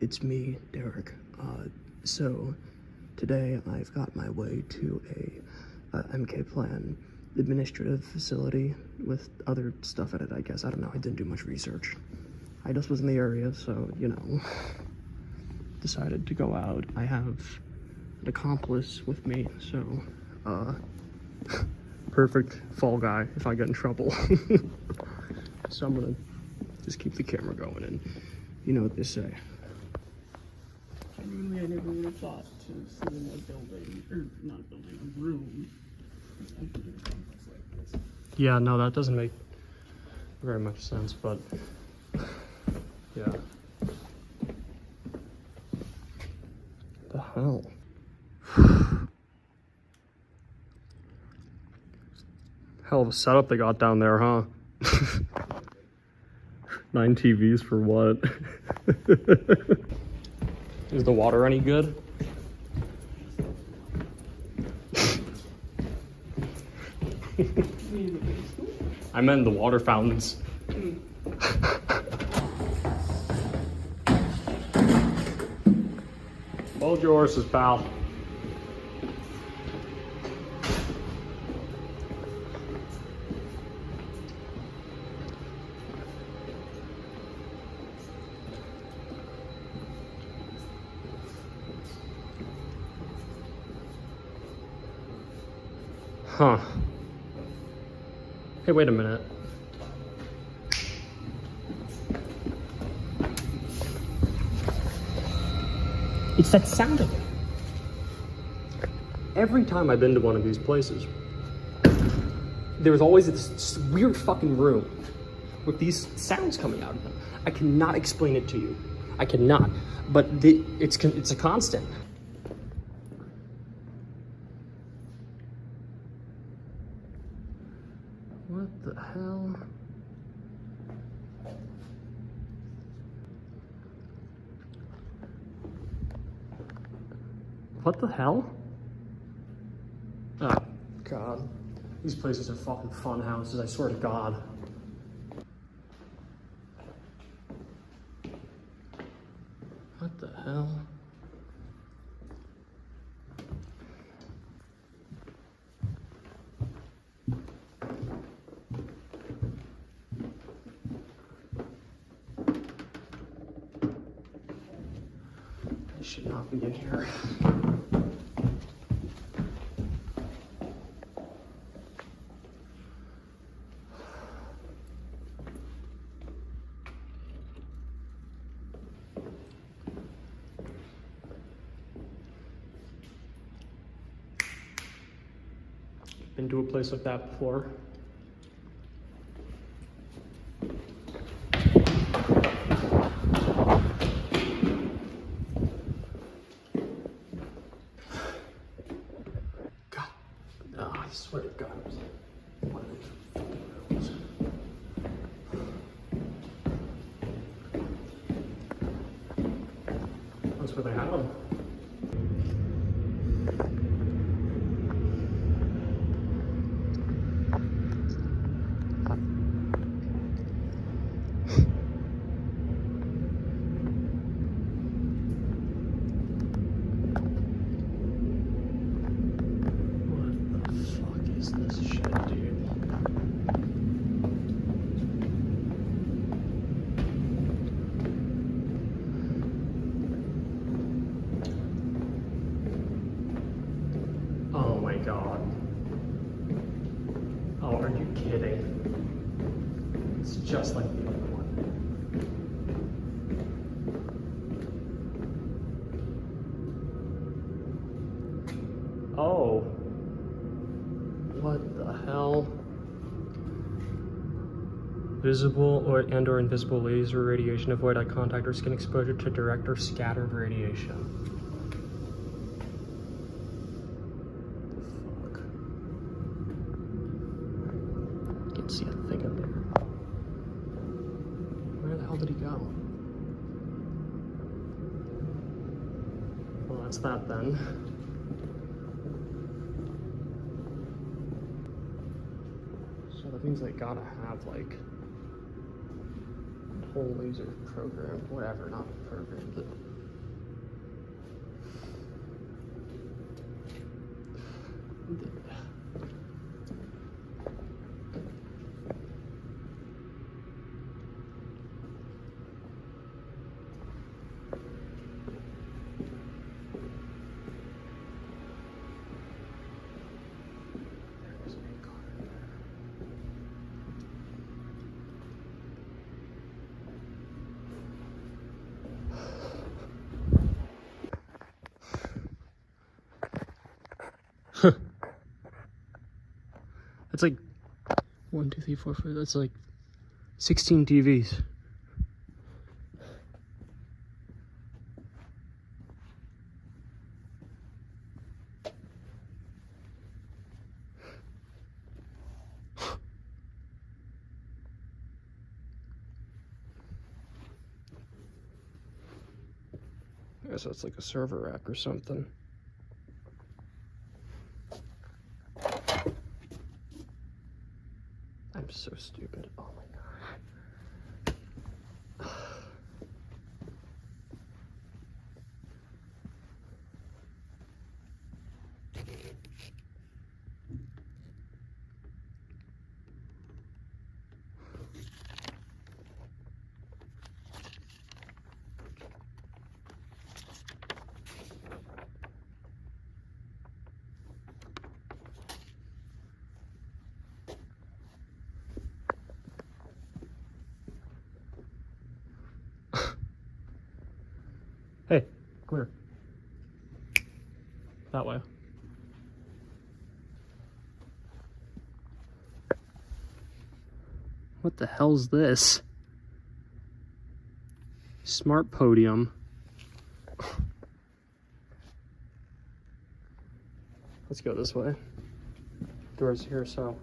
it's me, Derek. So today I've got my way to a MK Plan administrative facility with other stuff in it, I guess. I don't know, I didn't do much research. I just was in the area, so, you know, decided to go out. I have an accomplice with me, so, perfect fall guy if I get in trouble. So I'm gonna just keep the camera going, and you know what they say. Genuinely, I never would have thought to sit in a building, or not a building, a room. Yeah, no, that doesn't make very much sense, but yeah. The hell? Hell of a setup they got down there, huh? 9 TVs for what? Is the water any good? I meant the water fountains. Hold your horses, pal. Huh. Hey, wait a minute. It's that sound again. Every time I've been to one of these places, there's always this weird fucking room with these sounds coming out of them. I cannot explain it to you. I cannot. But it's a constant. What the hell? What the hell? Oh, God. These places are fucking fun houses, I swear to God. What the hell? I should not be in here. Been to a place like that before. God, oh, I swear to God, it was one of those fucking rooms. That's where they had them. Oh my God. Oh, are you kidding? It's just like the other one. Oh. What the hell? Visible or invisible laser radiation. Avoid eye contact or skin exposure to direct or scattered radiation. See a thing up there. Where the hell did he go? Well, that's that then. So that means they gotta have like a whole laser program, whatever, not programmed, but That's like 1, 2, 3, 4, 5. That's like 16 TVs. I guess that's like a server rack or something. I'm so stupid. Oh my god. Hey, come here. That way. What the hell's this? Smart podium. Let's go this way. Doors here, so.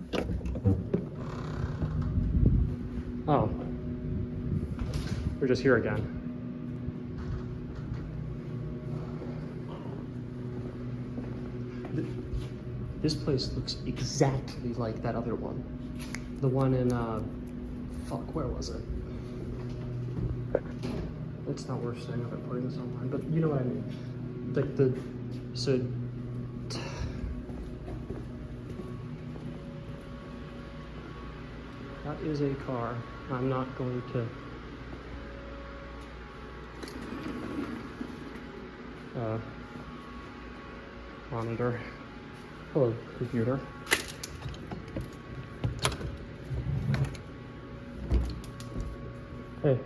Oh. We're just here again. This place looks exactly like that other one. The one in, fuck, where was it? It's not worth saying about putting this online, but you know what I mean. Like so, that is a car. I'm not going to, monitor. Hello, computer. Hey.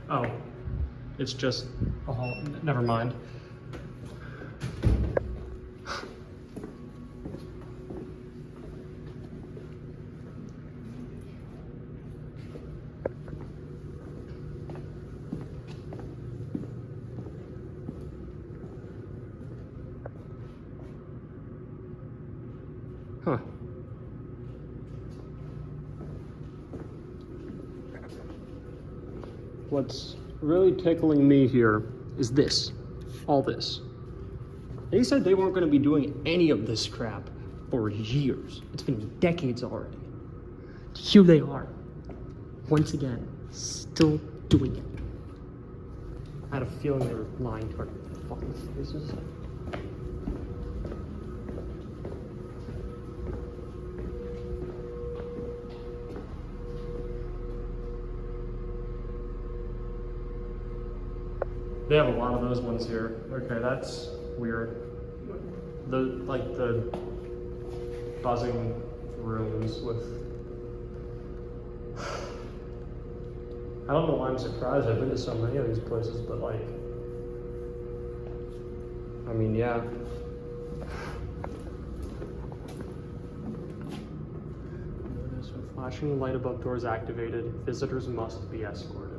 Oh, it's just a hall. Never mind. Huh. What's really tickling me here is this. All this. They said they weren't going to be doing any of this crap for years. It's been decades already. Here they are. Once again, still doing it. I had a feeling they were lying to our fucking faces. They have a lot of those ones here. Okay, that's weird. The buzzing rooms with. I don't know why I'm surprised. I've been to so many of these places, but like, I mean, yeah. Notice when flashing light above doors activated, visitors must be escorted.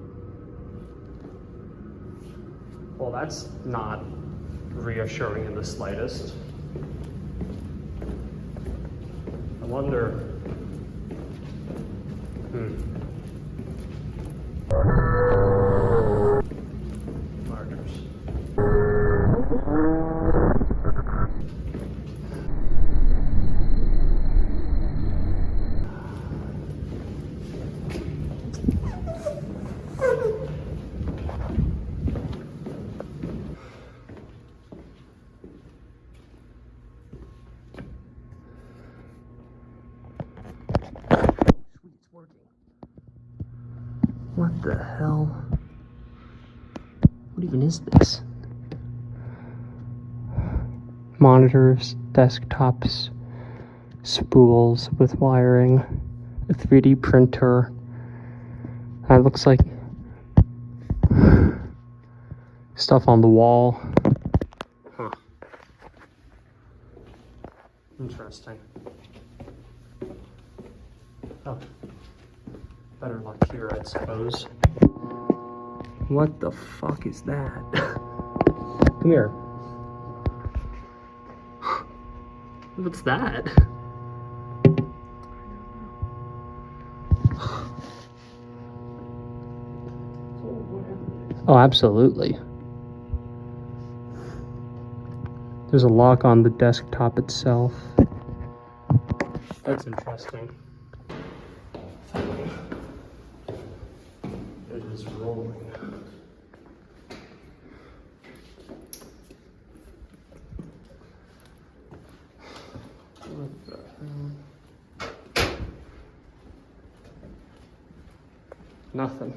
Well, that's not reassuring in the slightest. I wonder. Markers. the hell? What even is this? Monitors, desktops, spools with wiring, a 3D printer. That looks like stuff on the wall. Huh. Interesting. Oh. Better luck here, I suppose. What the fuck is that? Come here. What's that? Oh, absolutely. There's a lock on the desktop itself. That's interesting. It is rolling. What the hell? Nothing.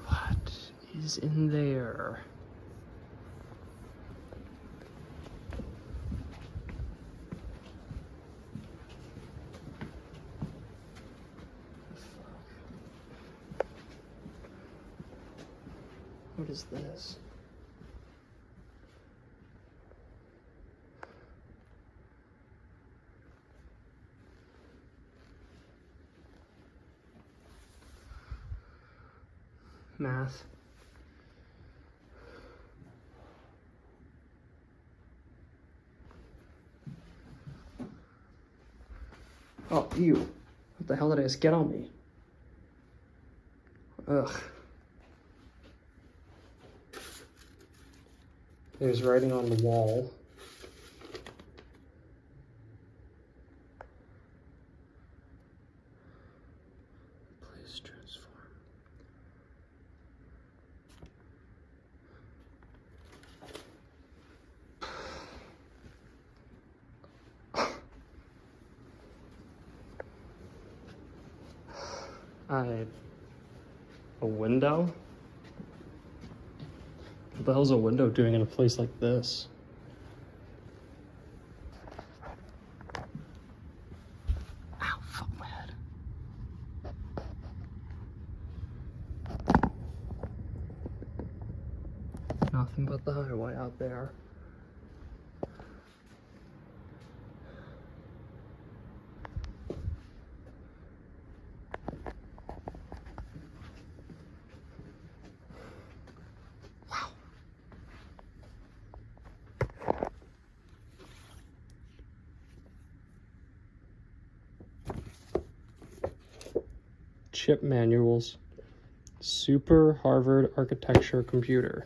What is in there? What is this? Math. Oh, ew. What the hell did I just get on me? Ugh. There's writing on the wall. Please transform. A window? What the hell's a window doing in a place like this? Ow, fuck my head. Nothing but the highway out there. Chip manuals. Super Harvard Architecture Computer.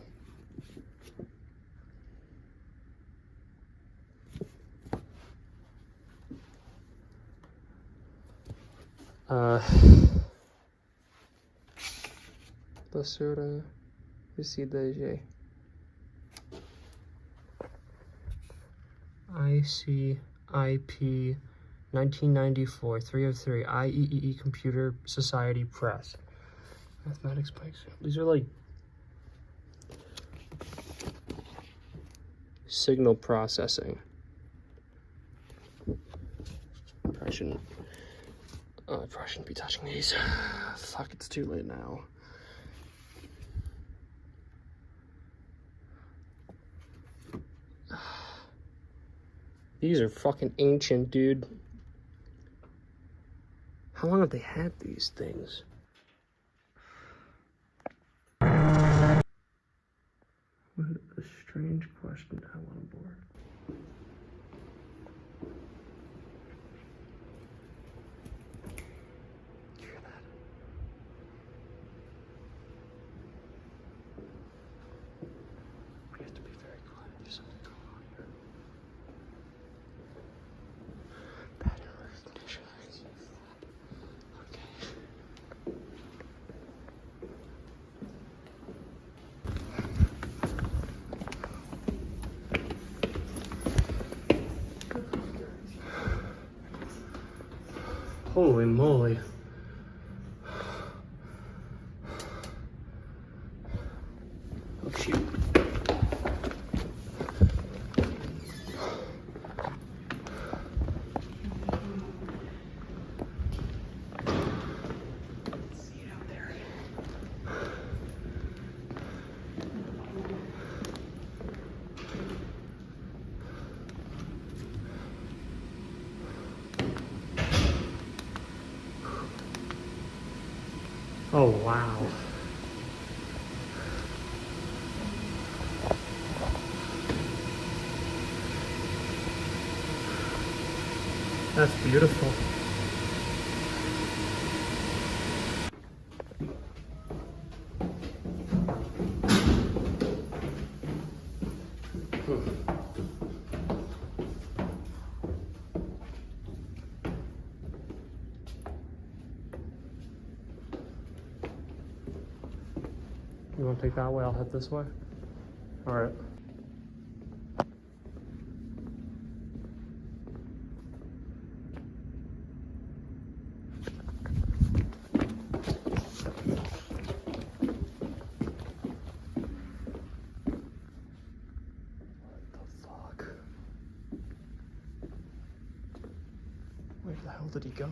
Basura Vicidage. ICIP 1994, 303, IEEE Computer Society Press. Mathematics bikes. These are like signal processing. I probably shouldn't be touching these. Fuck, it's too late now. These are fucking ancient, dude. How long have they had these things? What a strange question to have on board. You hear that? We have to be very quiet. There's something going on here. Pattern recognition. Okay. Holy moly. Oh shoot. See it out there. Oh wow. That's beautiful. You want to take that way? I'll head this way. All right. Where the hell did he go?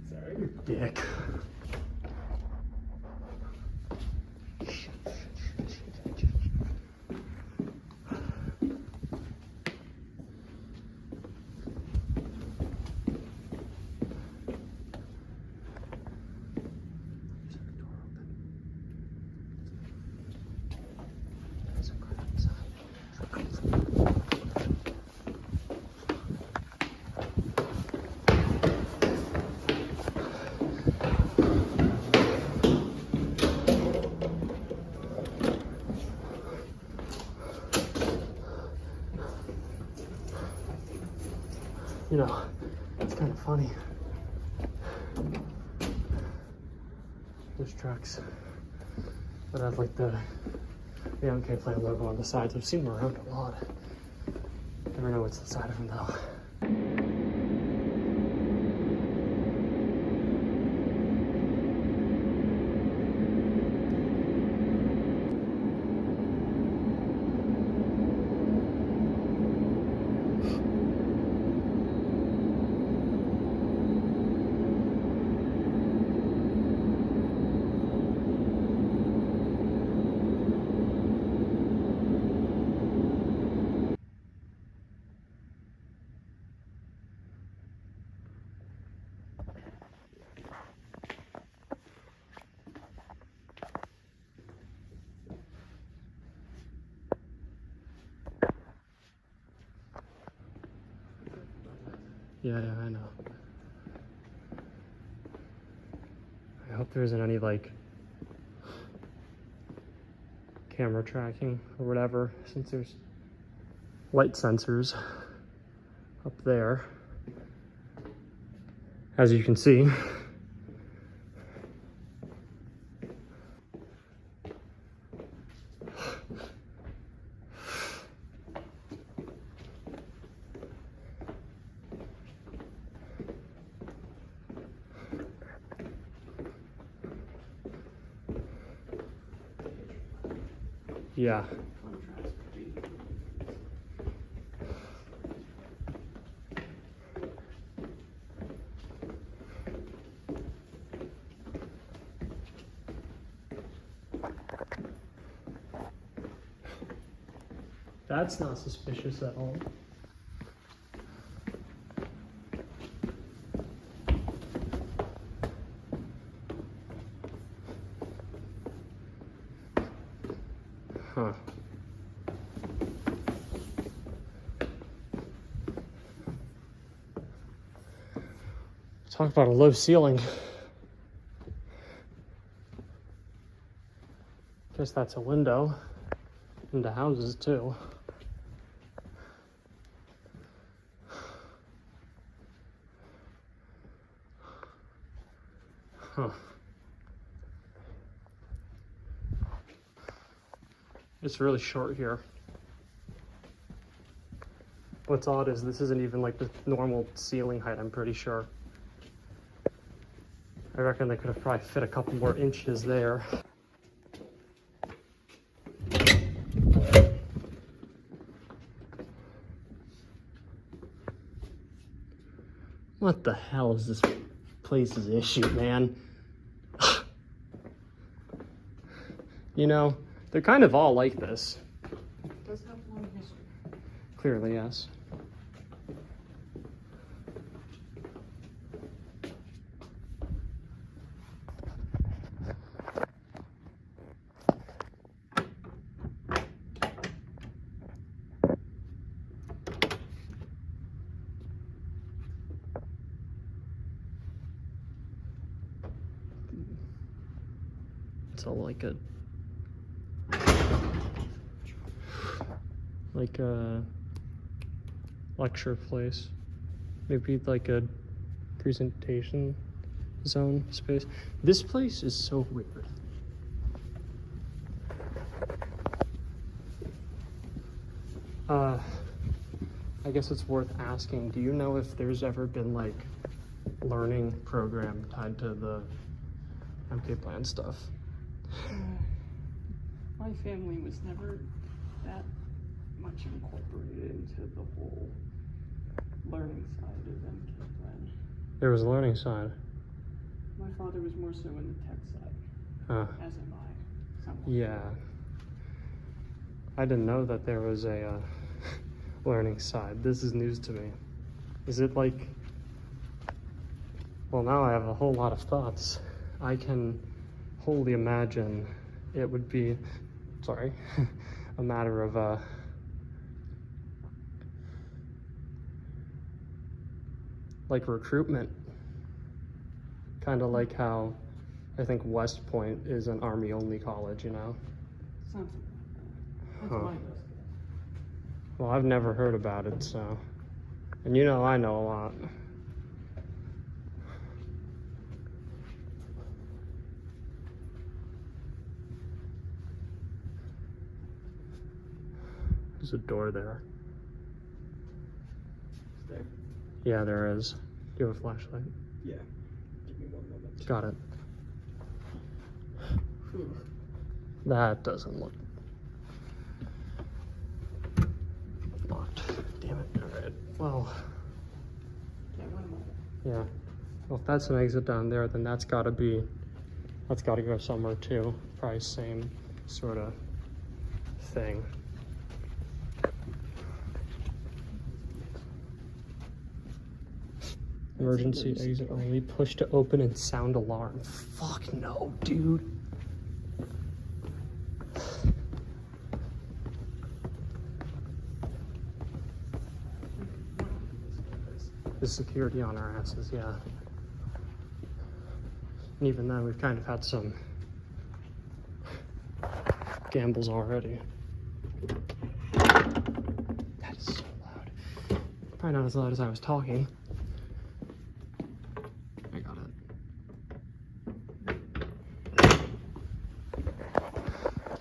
Sorry, you dick. You know, it's kind of funny. There's trucks that have like the MK Plan logo on the sides. I've seen them around a lot. Never know what's inside of them though. Yeah, I know. I hope there isn't any like camera tracking or whatever, since there's light sensors up there, as you can see. Yeah. That's not suspicious at all. Huh. Talk about a low ceiling. Guess that's a window into houses too. Huh. It's really short here. What's odd is this isn't even like the normal ceiling height, I'm pretty sure. I reckon they could have probably fit a couple more inches there. What the hell is this place's issue, man? You know, they're kind of all like this. It does have a long history. Clearly, yes. It's all like a lecture place, maybe like a presentation zone space. This place is so weird. I guess it's worth asking, do you know if there's ever been like learning program tied to the MK plan stuff? My family was never that much incorporated into the whole learning side of MK plan. There was a learning side. My father was more so in the tech side, as am I. Somewhat. Yeah. I didn't know that there was a learning side. This is news to me. Is it like... Well, now I have a whole lot of thoughts. I can wholly imagine it would be, sorry, a matter of like recruitment. Kind of like how I think West Point is an Army-only college, you know? Something like that. That's Huh. my best guess. Well, I've never heard about it, so... And you know I know a lot. There's a door there. Is there? Yeah, there is. Do you have a flashlight? Yeah. Give me 1 moment. Got it. Whew. That doesn't look locked. Damn it. Alright. Well, Yeah, 1 moment. yeah. Well, if that's an exit down there, then that's gotta go somewhere too. Probably same sort of thing. Emergency exit only. Push to open and sound alarm. Fuck no, dude. The security on our asses, yeah. And even then, we've kind of had some gambles already. That is so loud. Probably not as loud as I was talking. I got it.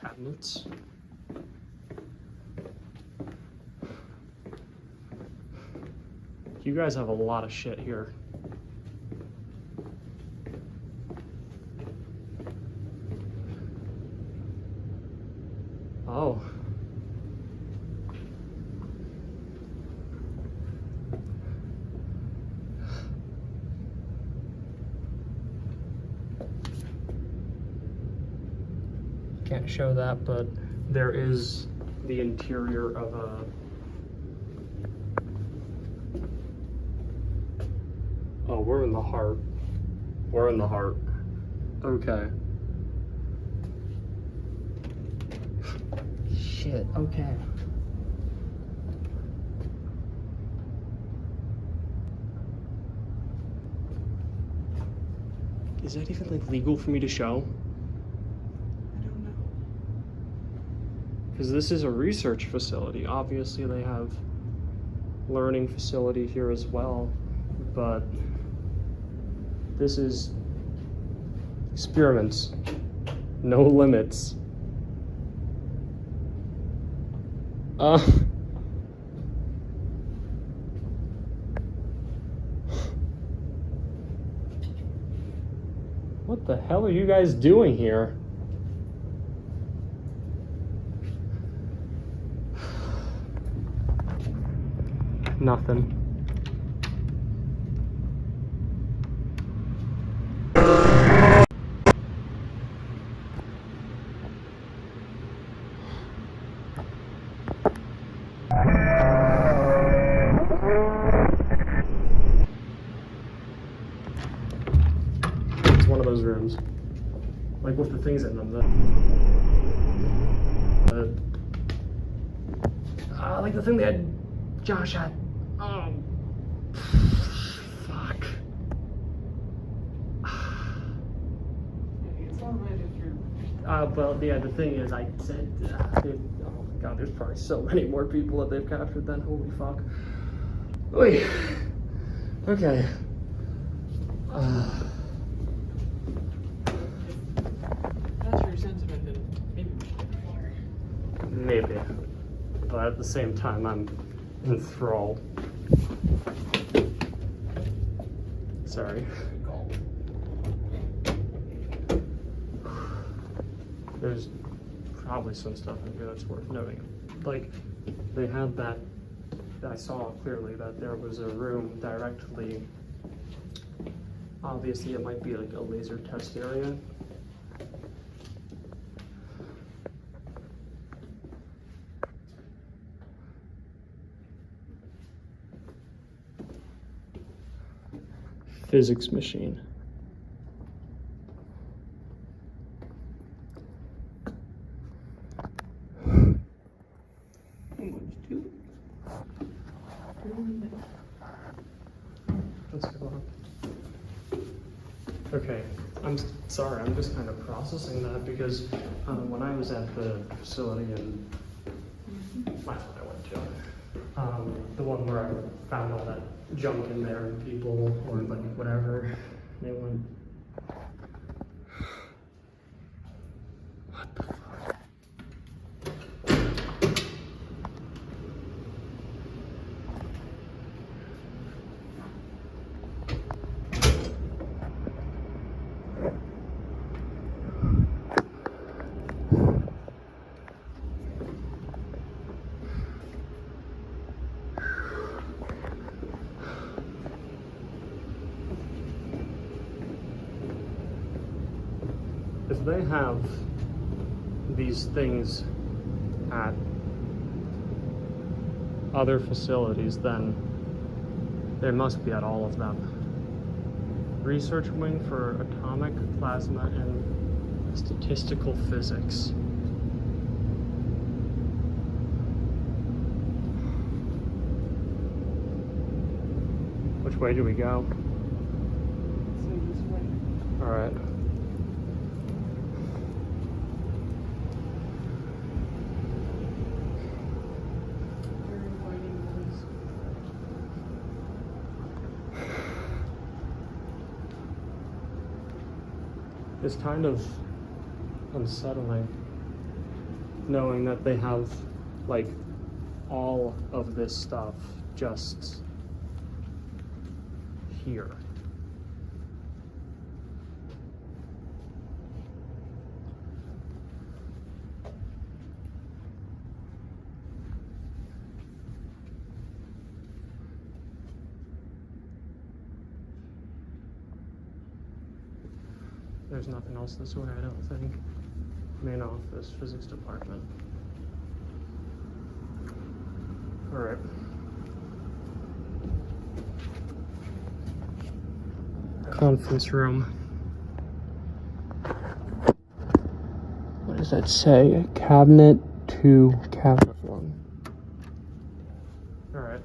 Cabinets. You guys have a lot of shit here. Oh. Can't show that, but there is the interior of a... Oh, we're in the heart. We're in the heart. Okay. Shit, okay. Is that even like legal for me to show? I don't know. Because this is a research facility. Obviously they have learning facility here as well, but this is experiments, no limits. What the hell are you guys doing here? Nothing. It's one of those rooms, like with the things in them. Like the thing that Josh had. Oh, fuck. It's alright if you're. Well, yeah, the thing is, I said, oh my god, there's probably so many more people that they've captured then. Holy fuck. Wait. Okay. That's your sentiment, then maybe we should get out of here. Maybe. But at the same time, I'm enthralled. Sorry. There's probably some stuff in here that's worth noting. Like, they had that, I saw clearly that there was a room directly, obviously it might be like a laser test area. Physics machine. Let's go on. Okay, I'm sorry, I'm just kind of processing that because when I was at the facility and that's what I went to, the one where I found all that junk in there and people or like whatever, they went. What the fuck? If they have these things at other facilities, then they must be at all of them. Research wing for atomic, plasma, and statistical physics. Which way do we go? So this way. All right. Very inviting place. It's kind of unsettling knowing that they have like all of this stuff just here. There's nothing else this way, I don't think. Main office, physics department. All right. Conference room. What does that say? Cabinet 2, cabinet 1. All right.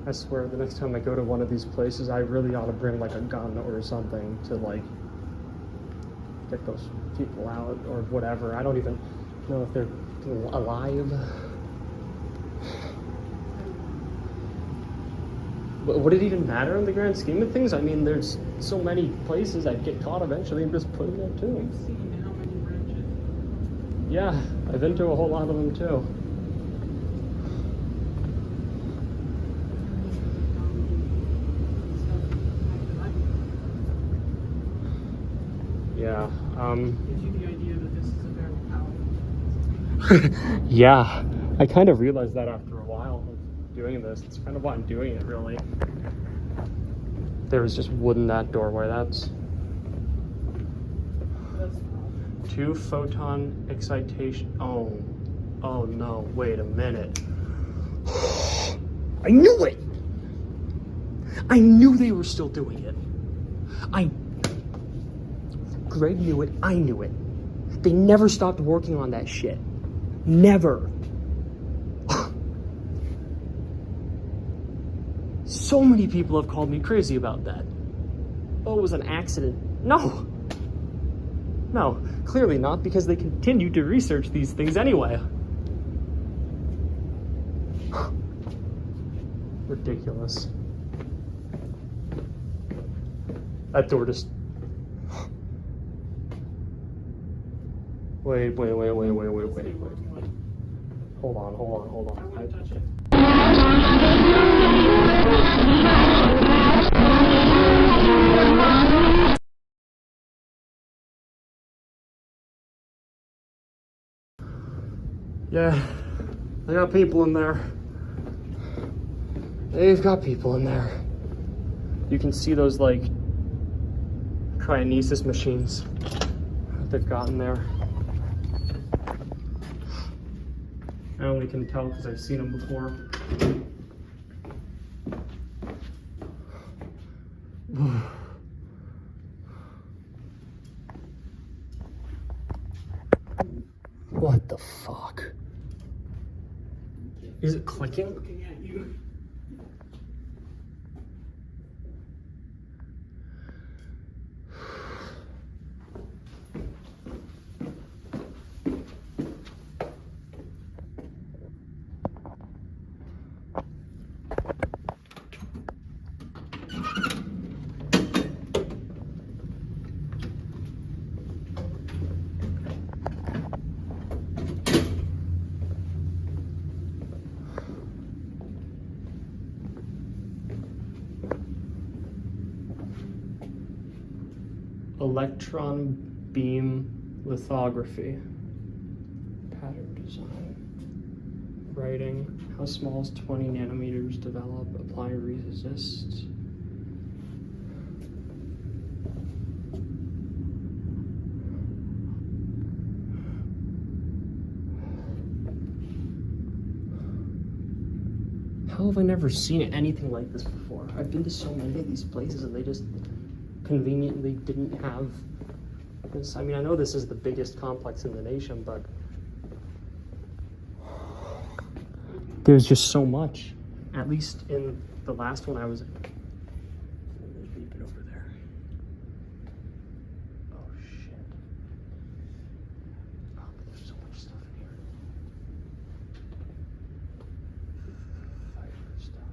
I swear the next time I go to one of these places, I really ought to bring like a gun or something to like get those people out or whatever. I don't even know if they're alive. But would it even matter in the grand scheme of things? I mean, there's so many places that get caught eventually and just put them there too. You've seen how many branches. Yeah, I've been to a whole lot of them too. Yeah, Gives you the idea that this is a very powerful. yeah, I kind of realized that after a while of doing this. It's kind of why I'm doing it, really. There was just wood in that doorway. That's 2 photon excitation. Oh no, wait a minute. I knew it! I knew they were still doing it. Greg knew it, I knew it. They never stopped working on that shit. Never. So many people have called me crazy about that. Oh, it was an accident. No, clearly not, because they continue to research these things anyway. Ridiculous. That door just... Wait. Hold on. I wouldn't touch it. Yeah, they got people in there. They've got people in there. You can see those, like, cryonesis machines that they've got in there. I only can tell because I've seen them before. What the fuck? Is it clicking? Looking at you. Electron beam lithography. Pattern design. Writing. How small is 20 nanometers? Develop. Apply resist. How have I never seen anything like this before? I've been to so many of these places and they just conveniently didn't have this. I mean, I know this is the biggest complex in the nation, but there's just so much. At least in the last one I was in. There's beeping over there. Oh shit. Oh, but there's so much stuff in here. Fiber stuff.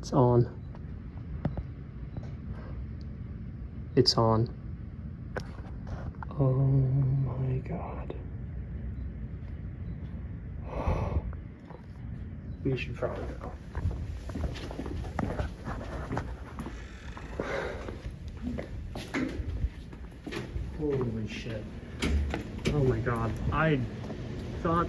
It's on. It's on. Oh my god. We should probably go. Holy shit. Oh my god. I thought...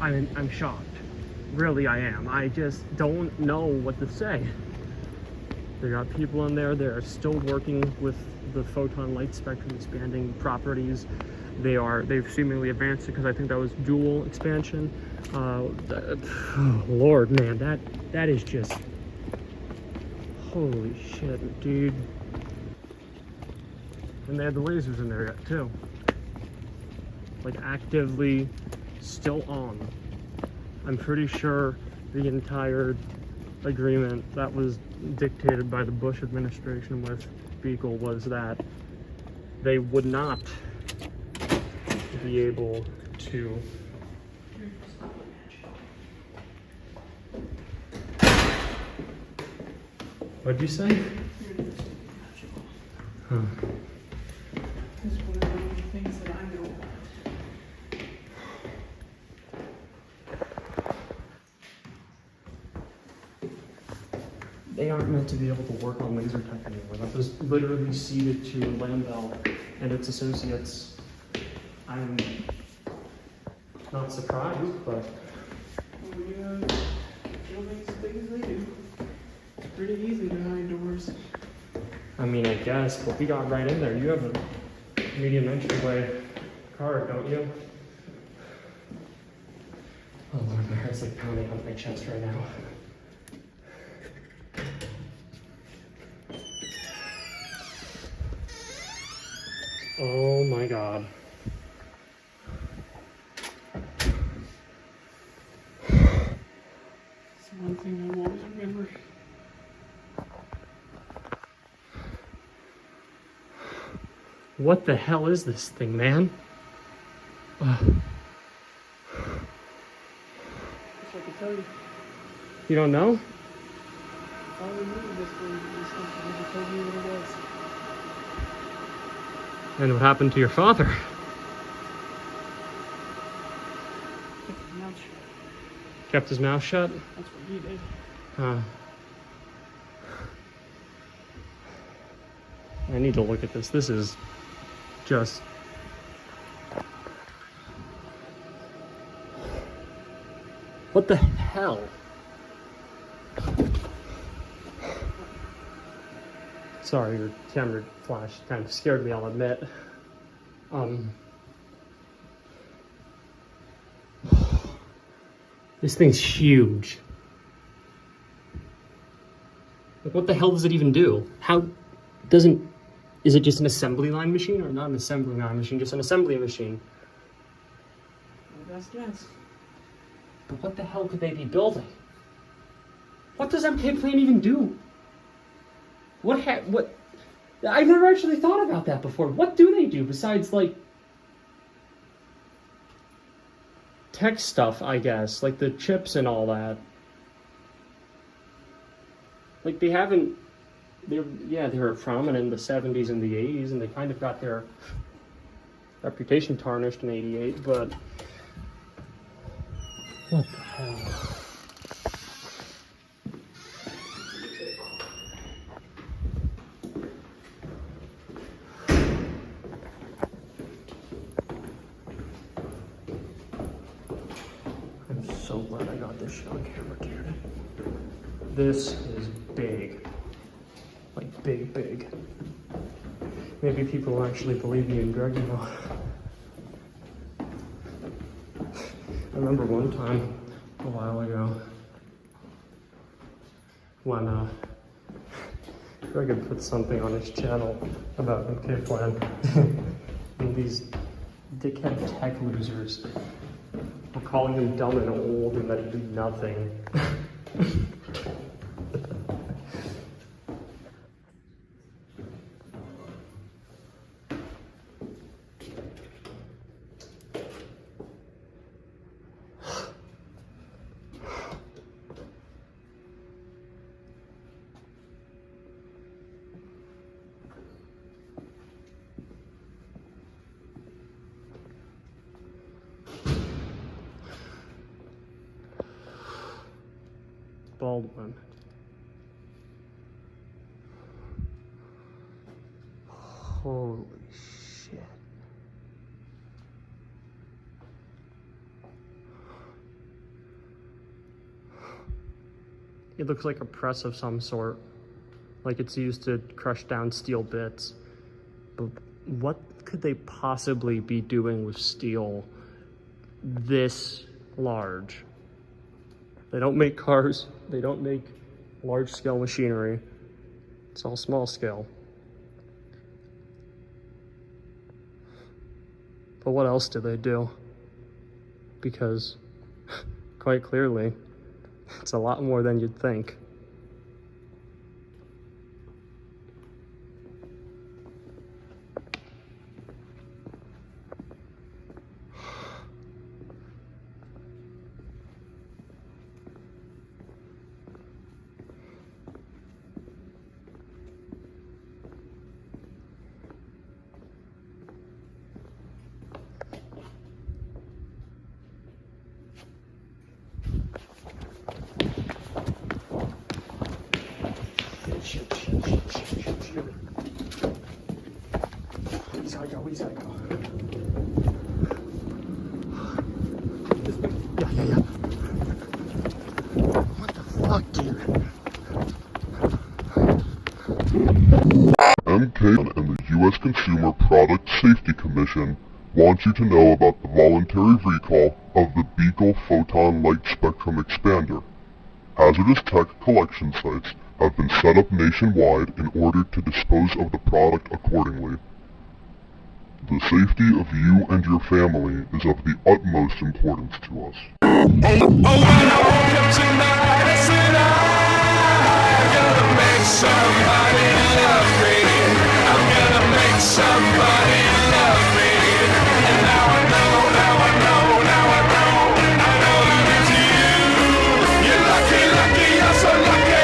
I'm shocked. Really, I am. I just don't know what to say. They got people in there. They're still working with the photon light spectrum expanding properties. They've seemingly advanced it because I think that was dual expansion. Oh, Lord, man, that is just holy shit, dude. And they had the lasers in there yet too, like actively still on. I'm pretty sure the entire agreement that was dictated by the Bush administration with Beagle was that they would not be able to What'd you say? Huh. It's one of the only things that I know about. They aren't meant to be able to work on laser tech anymore. That was literally ceded to Lambell and its associates. I'm not surprised, but When you have buildings as big as they do, it's pretty easy behind doors. I mean, I guess, but we got right in there. You have a medium entryway card, don't you? Oh Lord, my heart's like pounding on my chest right now. Oh my God. It's one thing I will always remember. What the hell is this thing, man? Wish I could tell you. You don't know? If I remember this one, this one never told me what it was. And what happened to your father? Kept his mouth shut. Kept his mouth shut? That's what he did. I need to look at this. This is just... What the hell? Sorry, your camera flash kind of scared me, I'll admit. This thing's huge. Like, what the hell does it even do? How doesn't... Is it just an assembly line machine, or not an assembly line machine, just an assembly machine? My best guess. But what the hell could they be building? What does MK Plan even do? What? I've never actually thought about that before. What do they do besides, like, tech stuff, I guess, like the chips and all that? Like, they haven't... they were prominent in the 70s and the 80s, and they kind of got their reputation tarnished in 88, but... What the hell? I'm so glad I got this shit on camera, Karen. This is big. Like, big, big. Maybe people will actually believe me and Greg now. I remember one time, a while ago, when Greg had put something on his channel about MK Plan. And these dickhead tech losers were calling him dumb and old and that he'd do nothing. Baldwin. Holy shit. It looks like a press of some sort. like it's used to crush down steel bits. But what could they possibly be doing with steel this large? They don't make cars, they don't make large-scale machinery. It's all small scale. But what else do they do? Because, quite clearly, it's a lot more than you'd think. Shoot. We gotta go. Yeah. What the fuck, dude? MK and the U.S. Consumer Product Safety Commission want you to know about the voluntary recall of the Beagle Photon Light Spectrum Expander. Hazardous tech collection sites have been set up nationwide in order to dispose of the product accordingly. The safety of you and your family is of the utmost importance to us. When I woke up tonight, I said I'm gonna make somebody love me. I'm gonna make somebody love me. And now I know that it's you. You're lucky, you're so lucky.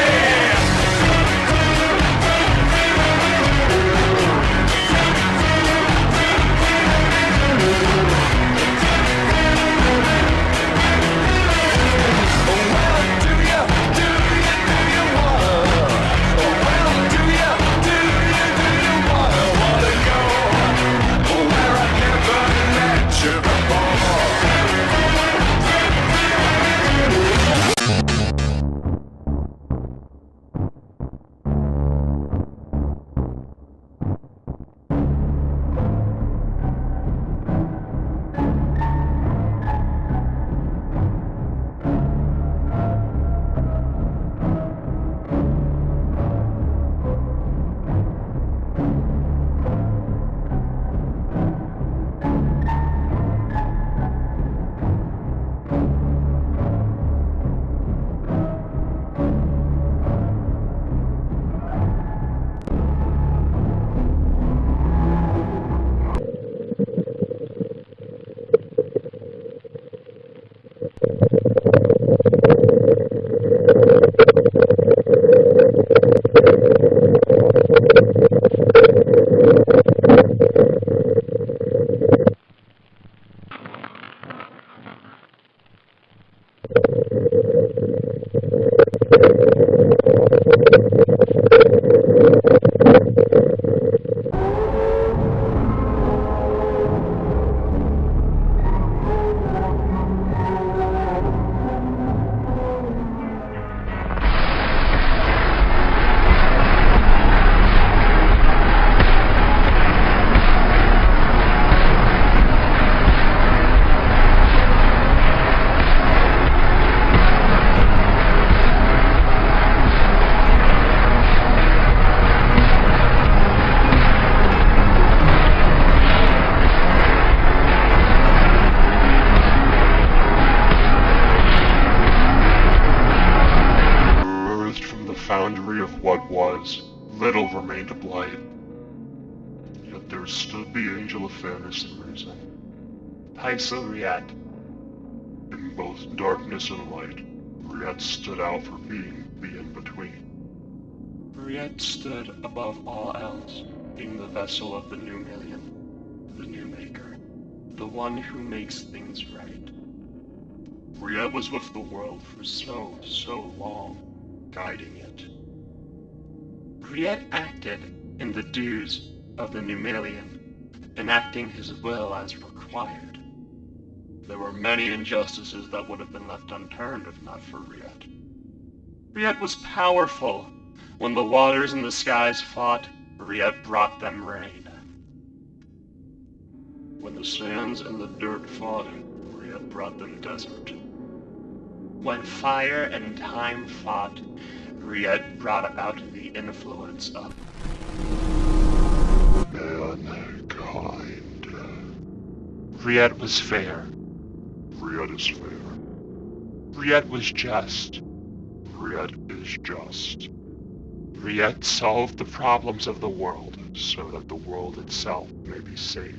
Foundry of what was, little remained of light. Yet there stood the angel of fairness and reason. Riet. In both darkness and light, Riet stood out for being the in-between. Riet stood above all else, being the vessel of the NEUMELION, the new maker, the one who makes things right. Riet was with the world for so long, guiding it. Riet acted in the dues of the NEUMELION, enacting his will as required. There were many injustices that would have been left unturned if not for Riet. Riet was powerful, When the waters and the skies fought, Riet brought them rain. When the sands and the dirt fought, Riet brought them desert. When fire and time fought, Riet brought about the influence of mankind. Riet was fair. Riet is fair. Riet was just. Riet is just. Riet solved the problems of the world so that the world itself may be safe.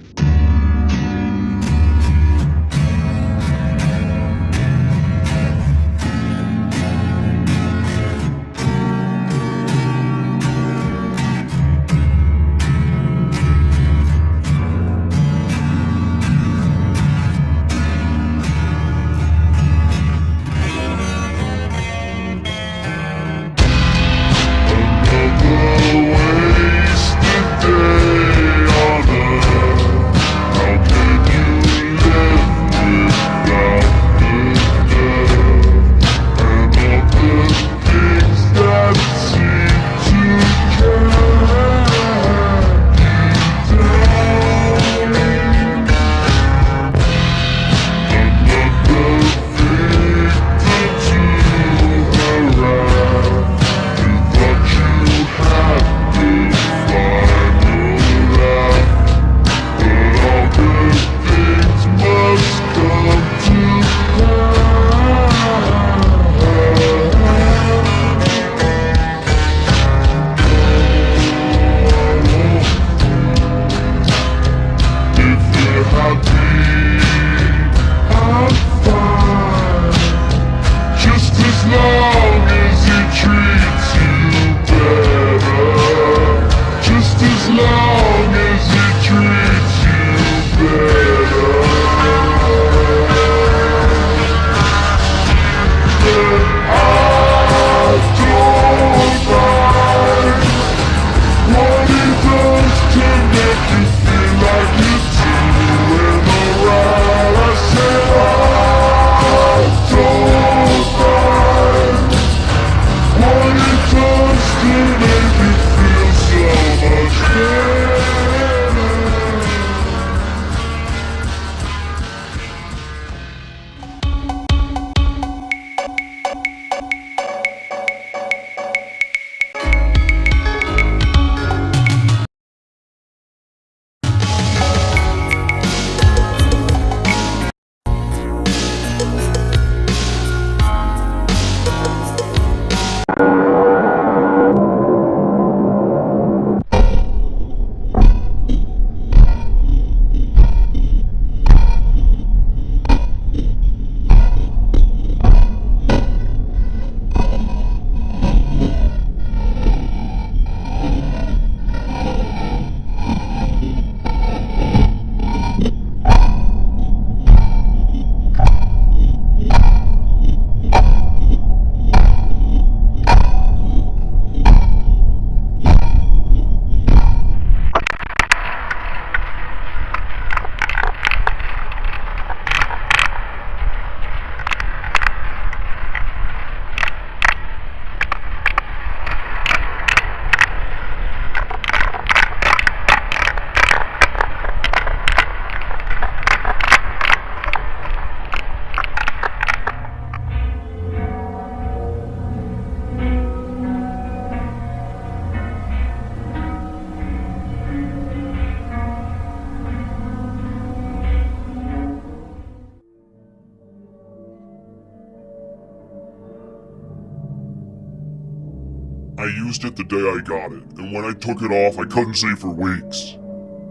I used it the day I got it, and when I took it off, I couldn't see for weeks.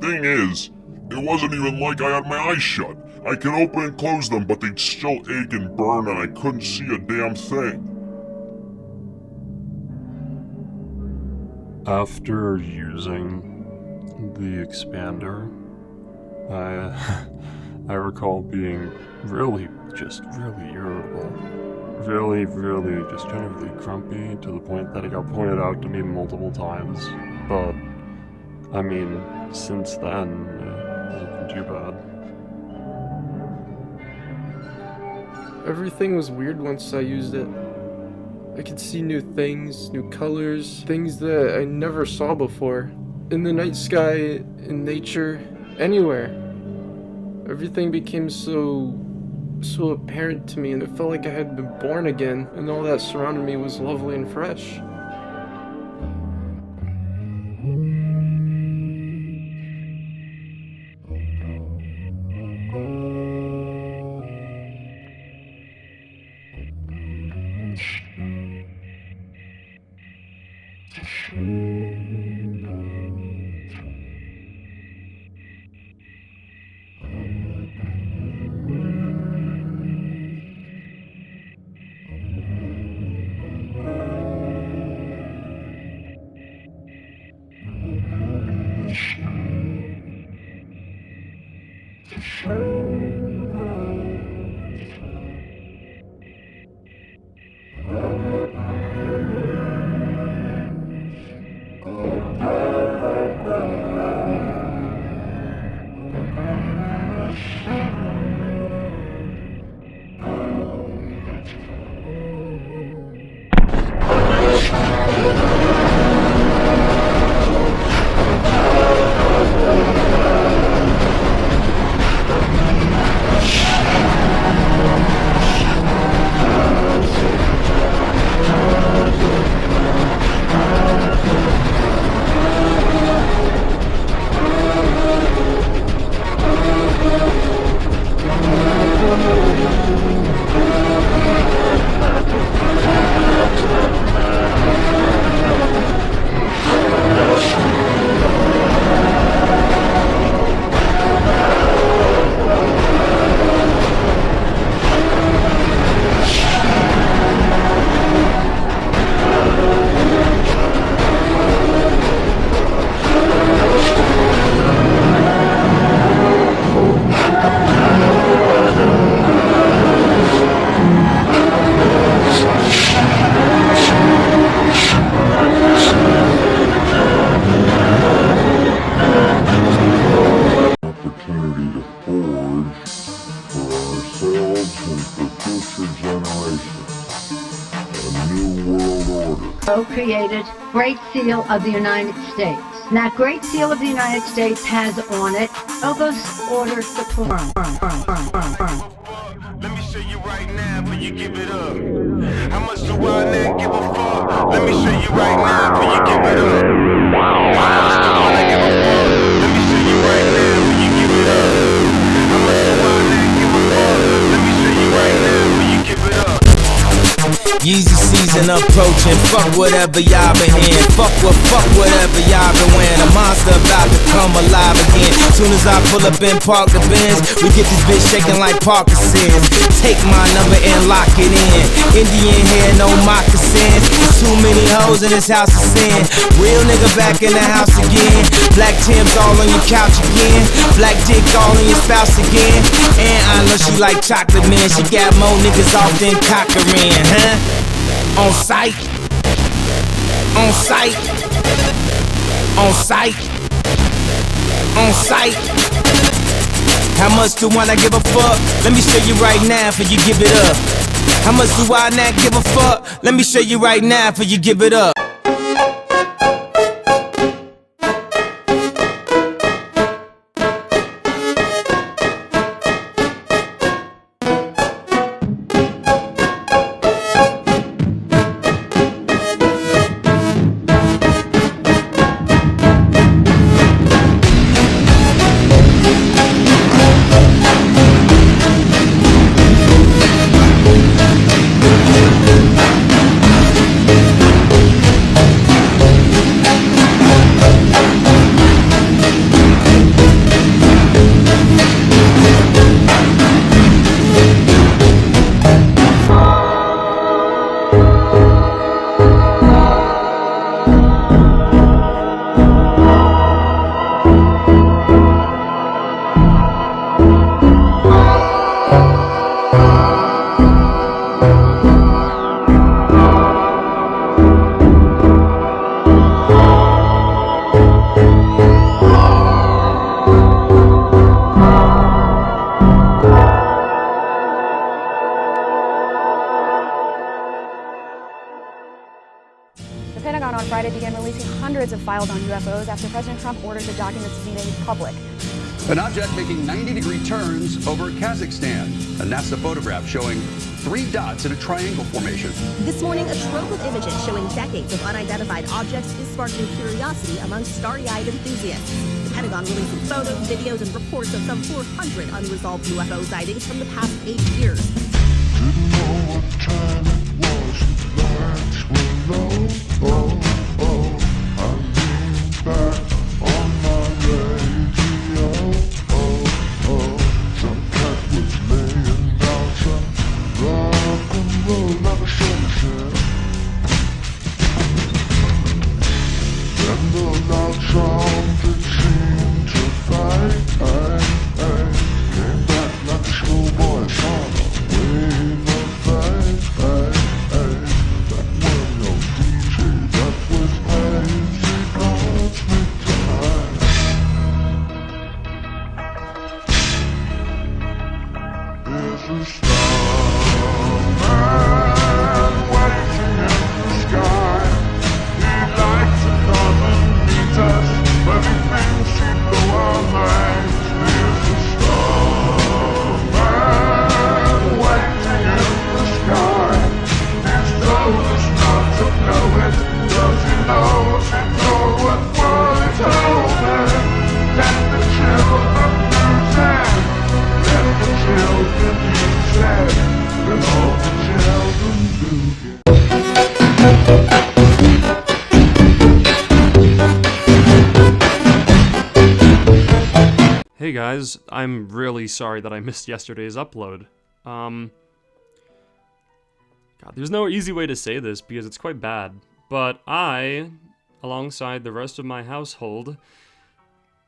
Thing is, it wasn't even like I had my eyes shut. I could open and close them, but they'd still ache and burn, and I couldn't see a damn thing. After using the expander, I recall being really irritable. Really just generally grumpy to the point that it got pointed out to me multiple times. But, I mean, since then, it hasn't been too bad. Everything was weird once I used it. I could see new things, new colors, things that I never saw before. In the night sky, in nature, anywhere. Everything became so apparent to me, and it felt like I had been born again, and all that surrounded me was lovely and fresh. Created Great Seal of the United States. And that Great Seal of the United States has on it Elbo's order to perform. Let me show you right now, but you give it up. How much do I not give a fuck? Let me show you right now, but you give it up. How much do I not give a fuck? Let me show you right now, but you give it up. How much do I not give a fuck? Let me show you right now, but you give it up. Yeezy season approaching, fuck whatever y'all been hearing. Fuck whatever y'all been wearing. A monster about to come alive again. Soon as I pull up and park the Benz, we get this bitch shaking like Parkinson's. Take my number and lock it in. Indian hair, no moccasins. There's too many hoes in this house of sin. Real nigga back in the house again. Black Tim's all on your couch again. Black dick all on your spouse again. And I know she like chocolate, man. She got more niggas off than Cochran, huh? On sight, on sight, on sight, on sight. How much do I not give a fuck? Let me show you right now for you give it up. How much do I not give a fuck? Let me show you right now for you give it up. filed on UFOs after President Trump ordered the documents to be made public. An object making 90-degree turns over Kazakhstan. A NASA photograph showing 3 dots in a triangle formation. This morning, a trove of images showing decades of unidentified objects is sparking curiosity among starry-eyed enthusiasts. The Pentagon releasing photos, videos, and reports of some 400 unresolved UFO sightings from the past 8 years. Didn't know what time it was, the lights were low. Oh, oh, I leaned back on my radio. Oh, oh, some cat was laying down some rock and roll like a sunset. Then the loud trumpet seemed to fight. Came back like a schoolboy song. Wave of fate, that was no DJ, that was hazy cosmic time. There's a starman waiting in the sky. He'd like to come and meet us, but he thinks he'd blow our minds. There's a starman waiting in the sky. He's told us not to know it, 'cause he knows what he told me. Let the children use it. Let the children use it. Let all the children do it. Hey guys, I'm really sorry that I missed yesterday's upload. God, there's no easy way to say this because it's quite bad, but I, alongside the rest of my household,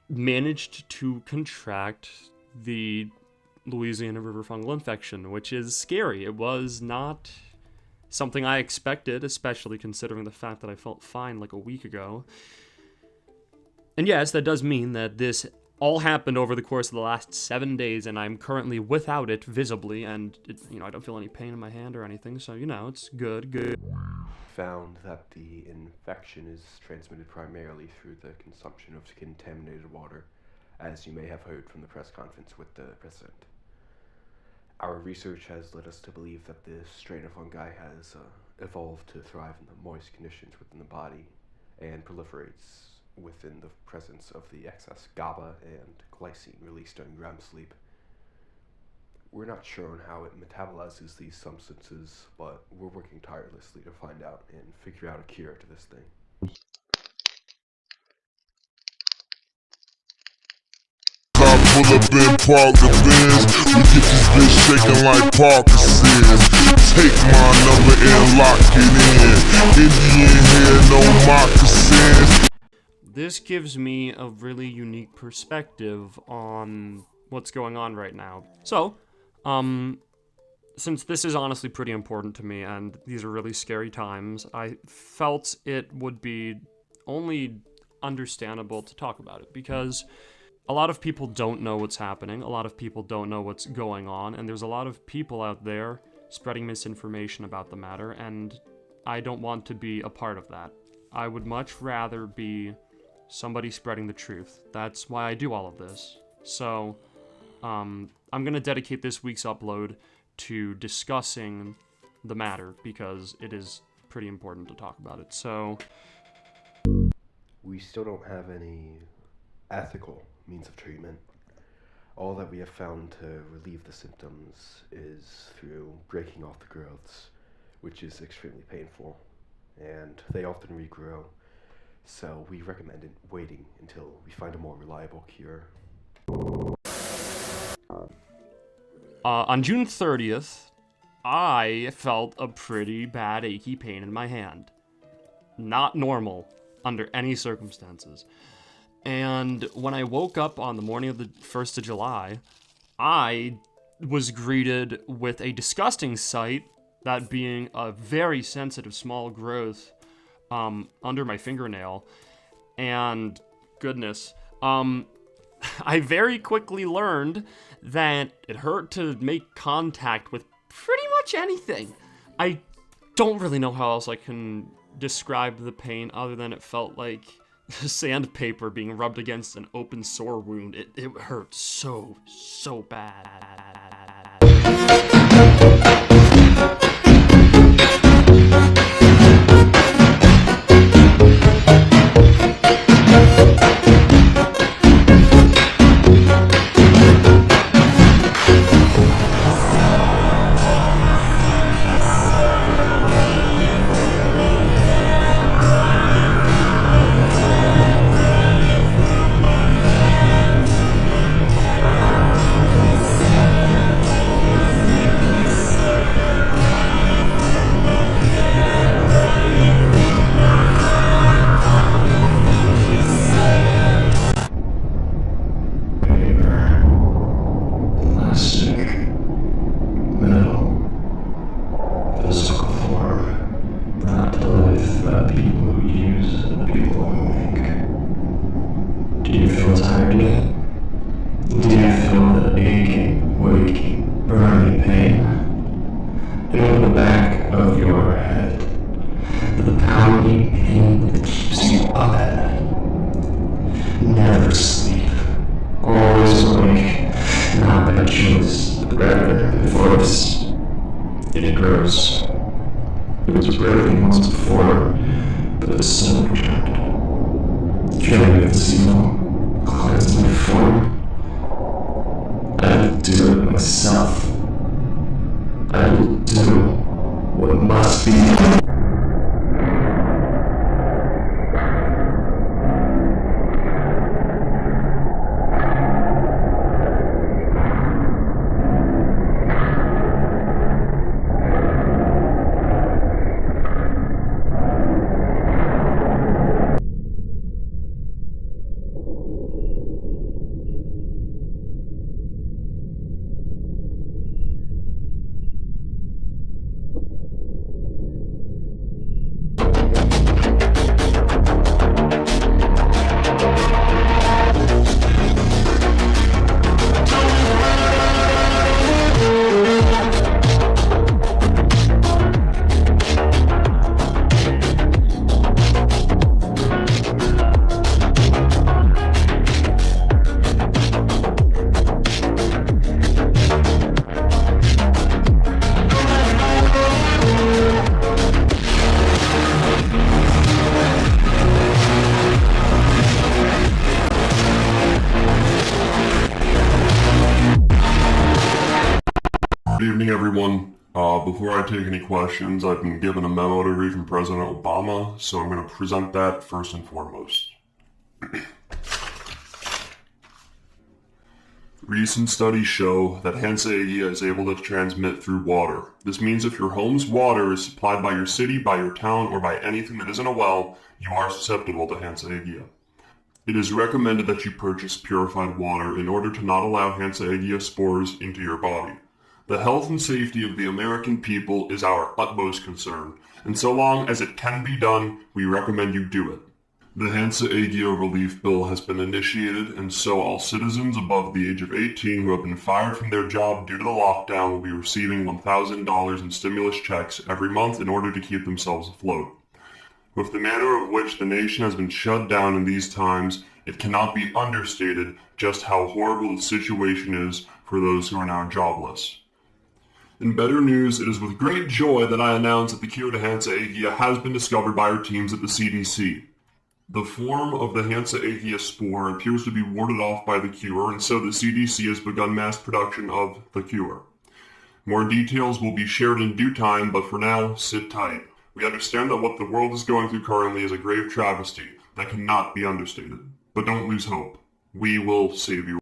managed to contract the Louisiana river fungal infection, which is scary. It was not something I expected, especially considering the fact that I felt fine like a week ago. And yes, that does mean that this all happened over the course of the last 7 days, and I'm currently without it visibly, and I don't feel any pain in my hand or anything, so it's good. Found that the infection is transmitted primarily through the consumption of contaminated water, as you may have heard from the press conference with the president. Our research has led us to believe that this strain of fungi has evolved to thrive in the moist conditions within the body and proliferates within the presence of the excess GABA and glycine released during REM sleep. We're not sure on how it metabolizes these substances, but we're working tirelessly to find out and figure out a cure to this thing. I pull up and park the Benz. We get this bitch shaking like Parker says. Take my number and lock it in. Indian hair, no moccasins. This gives me a really unique perspective on what's going on right now. So, since this is honestly pretty important to me and these are really scary times, I felt it would be only understandable to talk about it because a lot of people don't know what's happening, a lot of people don't know what's going on, and there's a lot of people out there spreading misinformation about the matter, and I don't want to be a part of that. I would much rather be somebody spreading the truth. That's why I do all of this. So, I'm gonna dedicate this week's upload to discussing the matter because it is pretty important to talk about it. So, we still don't have any ethical means of treatment. All that we have found to relieve the symptoms is through breaking off the growths, which is extremely painful, and they often regrow. So we recommend waiting until we find a more reliable cure. On June 30th, I felt a pretty bad achy pain in my hand. Not normal under any circumstances. And when I woke up on the morning of the 1st of July, I was greeted with a disgusting sight, that being a very sensitive small growth under my fingernail, and goodness, I very quickly learned that it hurt to make contact with pretty much anything. I don't really know how else I can describe the pain other than it felt like Sandpaper being rubbed against an open sore wound. It hurt so bad. Good evening, everyone. Before I take any questions, I've been given a memo to read from President Obama, so I'm going to present that first and foremost. Recent studies show that Hansa Aegea is able to transmit through water. This means if your home's water is supplied by your city, by your town, or by anything that isn't a well, you are susceptible to Hansa Aegea. It is recommended that you purchase purified water in order to not allow Hansa Aegea spores into your body. The health and safety of the American people is our utmost concern, and so long as it can be done, we recommend you do it. The Hansa Aegea Relief Bill has been initiated, and so all citizens above the age of 18 who have been fired from their job due to the lockdown will be receiving $1,000 in stimulus checks every month in order to keep themselves afloat. With the manner of which the nation has been shut down in these times, it cannot be understated just how horrible the situation is for those who are now jobless. In better news, it is with great joy that I announce that the cure to Hansa Aegea has been discovered by our teams at the CDC. The form of the Hansa Aegea spore appears to be warded off by the cure, and so the CDC has begun mass production of the cure. More details will be shared in due time, but for now, sit tight. We understand that what the world is going through currently is a grave travesty that cannot be understated. But don't lose hope. We will save you.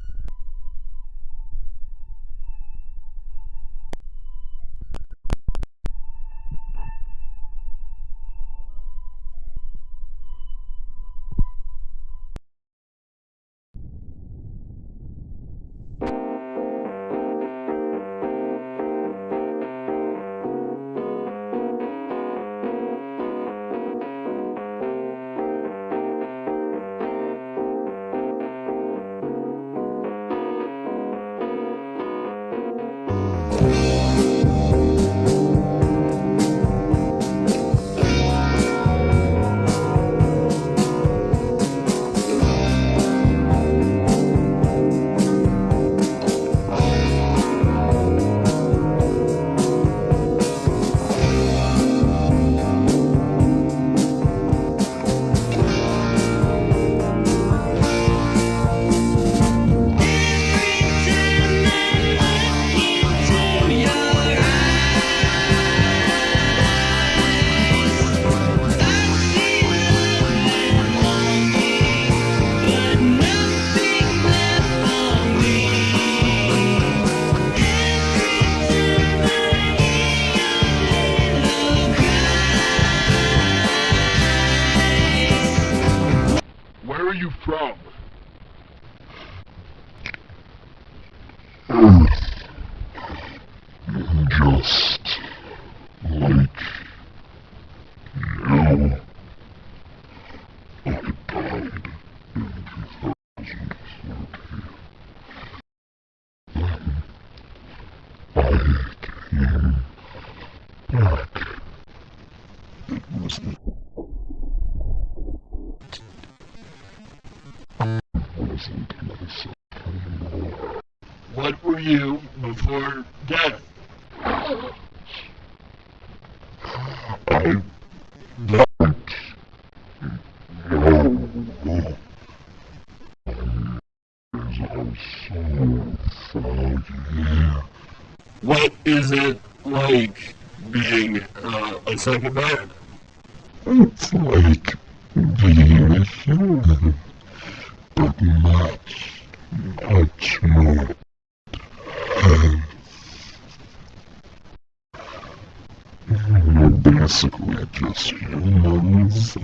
Where are you from? Just like you. I died in 2014. Then I came back. It was I wasn't myself anymore. What were you before death? I don't know. So foggy. What is it like being a second man? It's like being a human, but much more. We're basically just humans,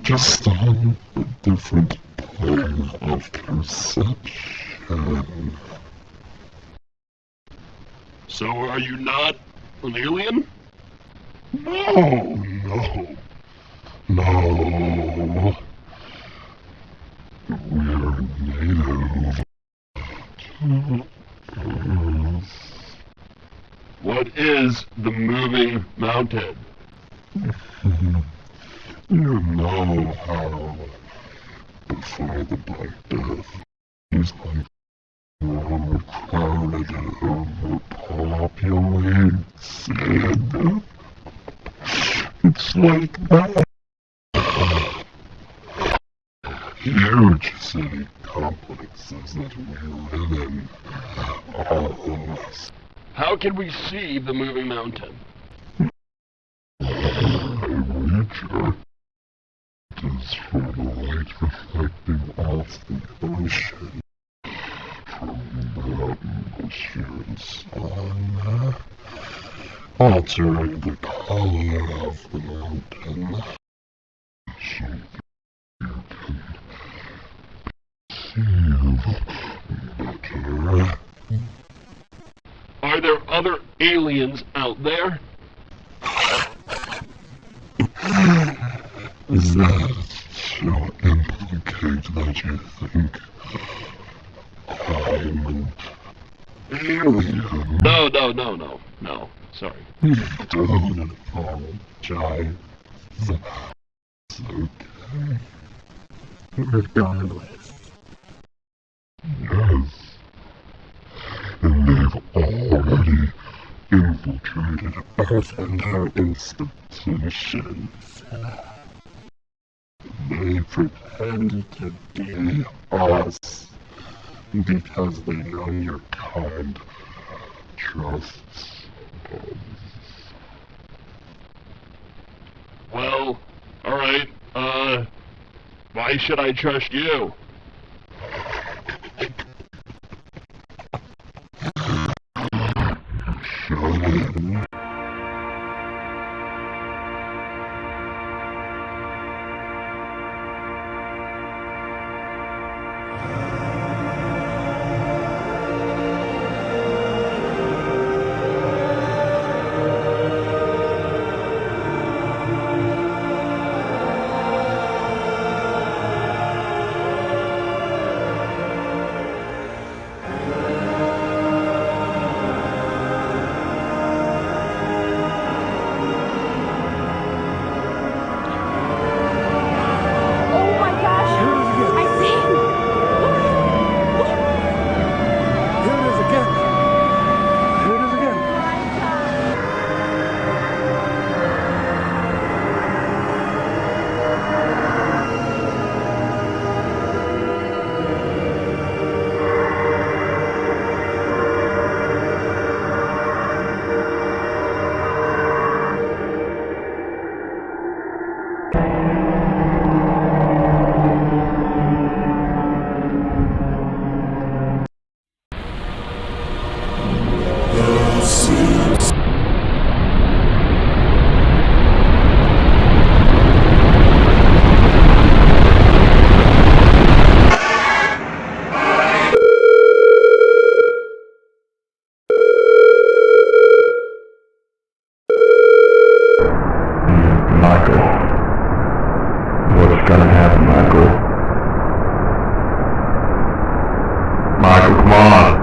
just on a different plane of perception. So are you not an alien? No. We're native to Earth. What is the moving mountain? You know how, before the Black Death, he's like overcrowded and overpopulated city. It's like that. Huge city complexes that we live in, all of us. How can we see the moving mountain? Nature is from the light reflecting off the ocean, from the atmosphere and sun, altering the color of the mountain, so you can perceive better. Are there other aliens out there? Is that to implicate that you think I'm an alien? No. Sorry. Don't apologize. It's okay. Regardless. Yes. And they've already infiltrated Earth and her institutions. They pretend to be us because they know your kind trusts us. Well, alright, why should I trust you? Come on.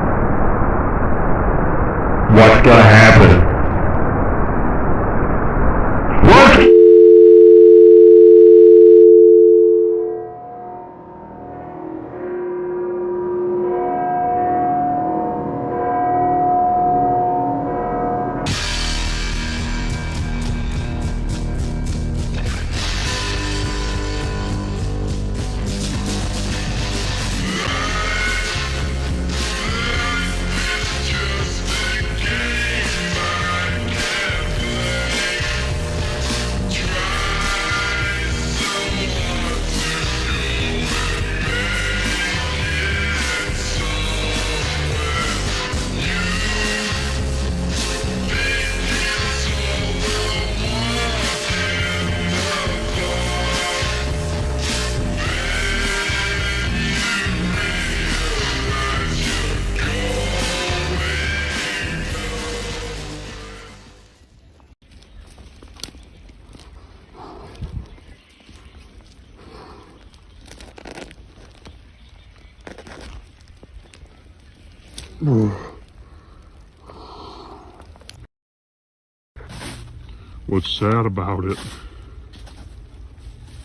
What's gonna happen? What? What's sad about it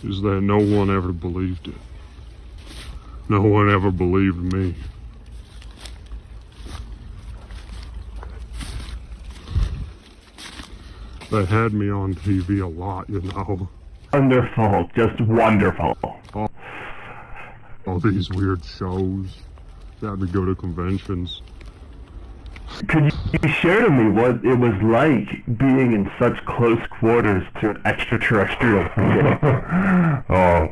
is that no one ever believed it. No one ever believed me. They had me on TV a lot, you know. Wonderful, just wonderful. All these weird shows. They had me go to conventions. Could you share to me what it was like being in such close quarters to an extraterrestrial being? Oh,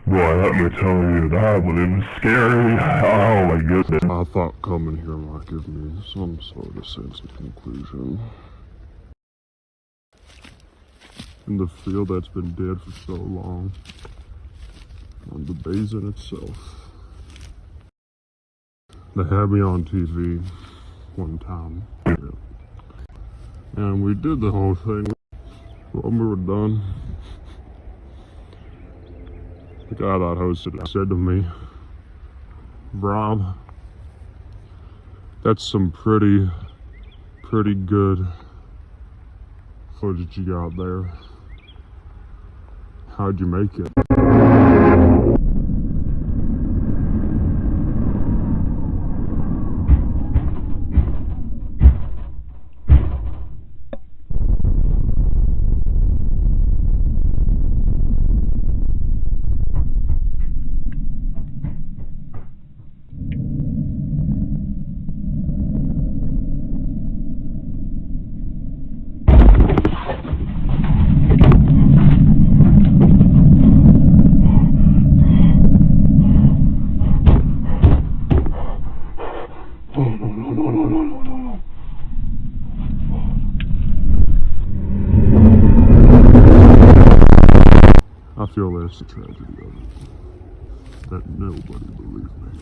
boy, let me tell you that one, it was scary. Oh my goodness. I thought coming here might give me some sort of sense of conclusion. In the field that's been dead for so long, on the basin itself. They had me on TV one time, and we did the whole thing. When we were done, the guy that hosted it said to me, "Rob, that's some pretty good footage you got there. How'd you make it?" I feel that's the tragedy of it, that nobody believed me.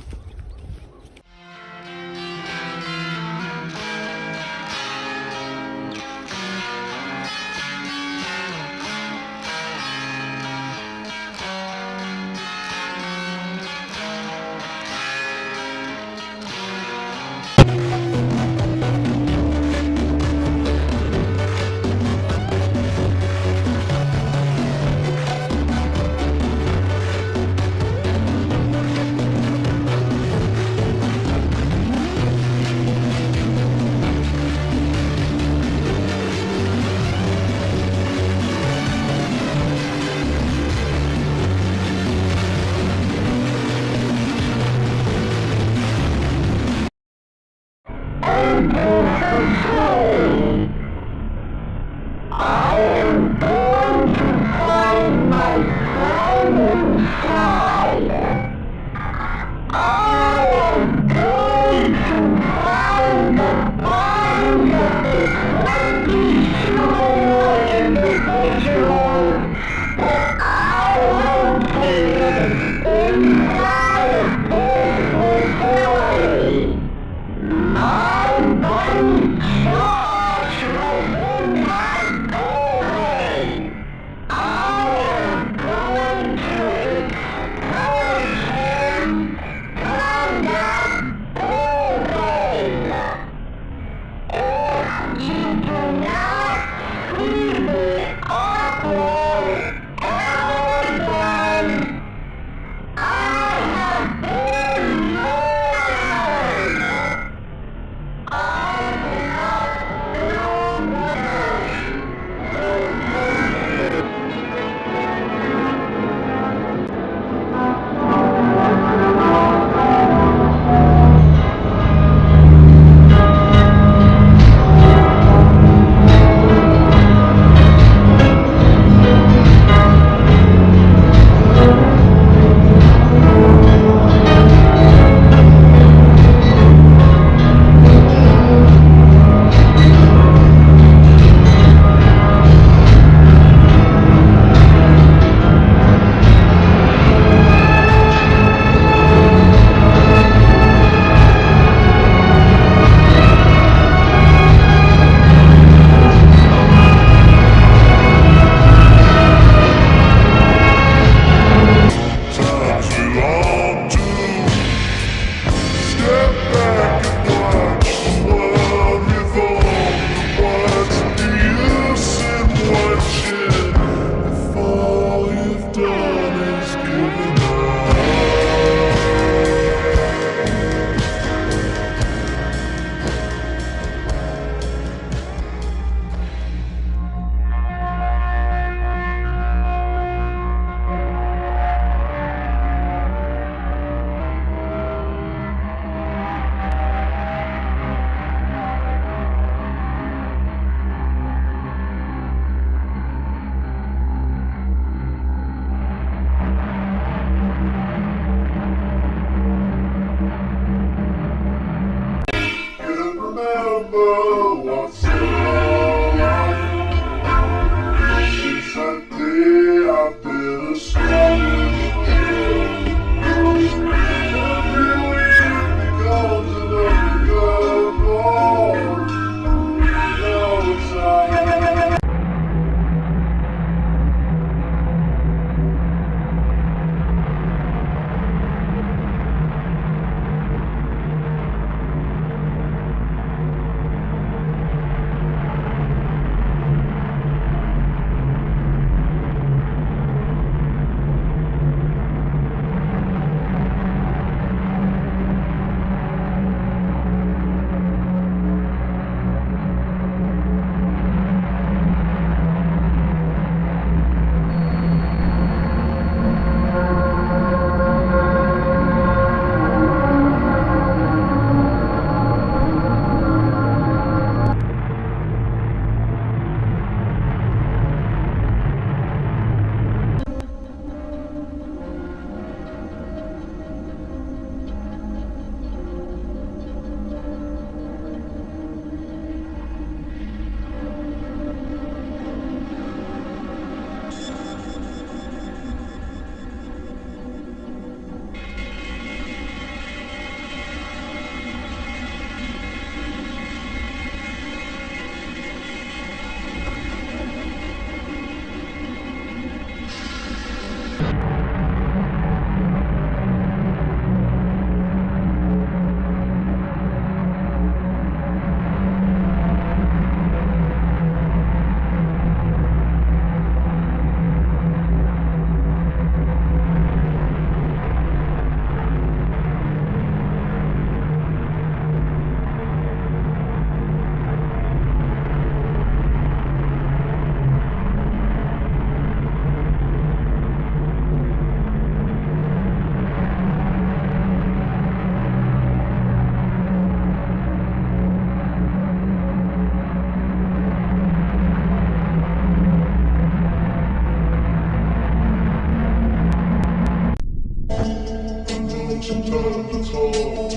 it's hard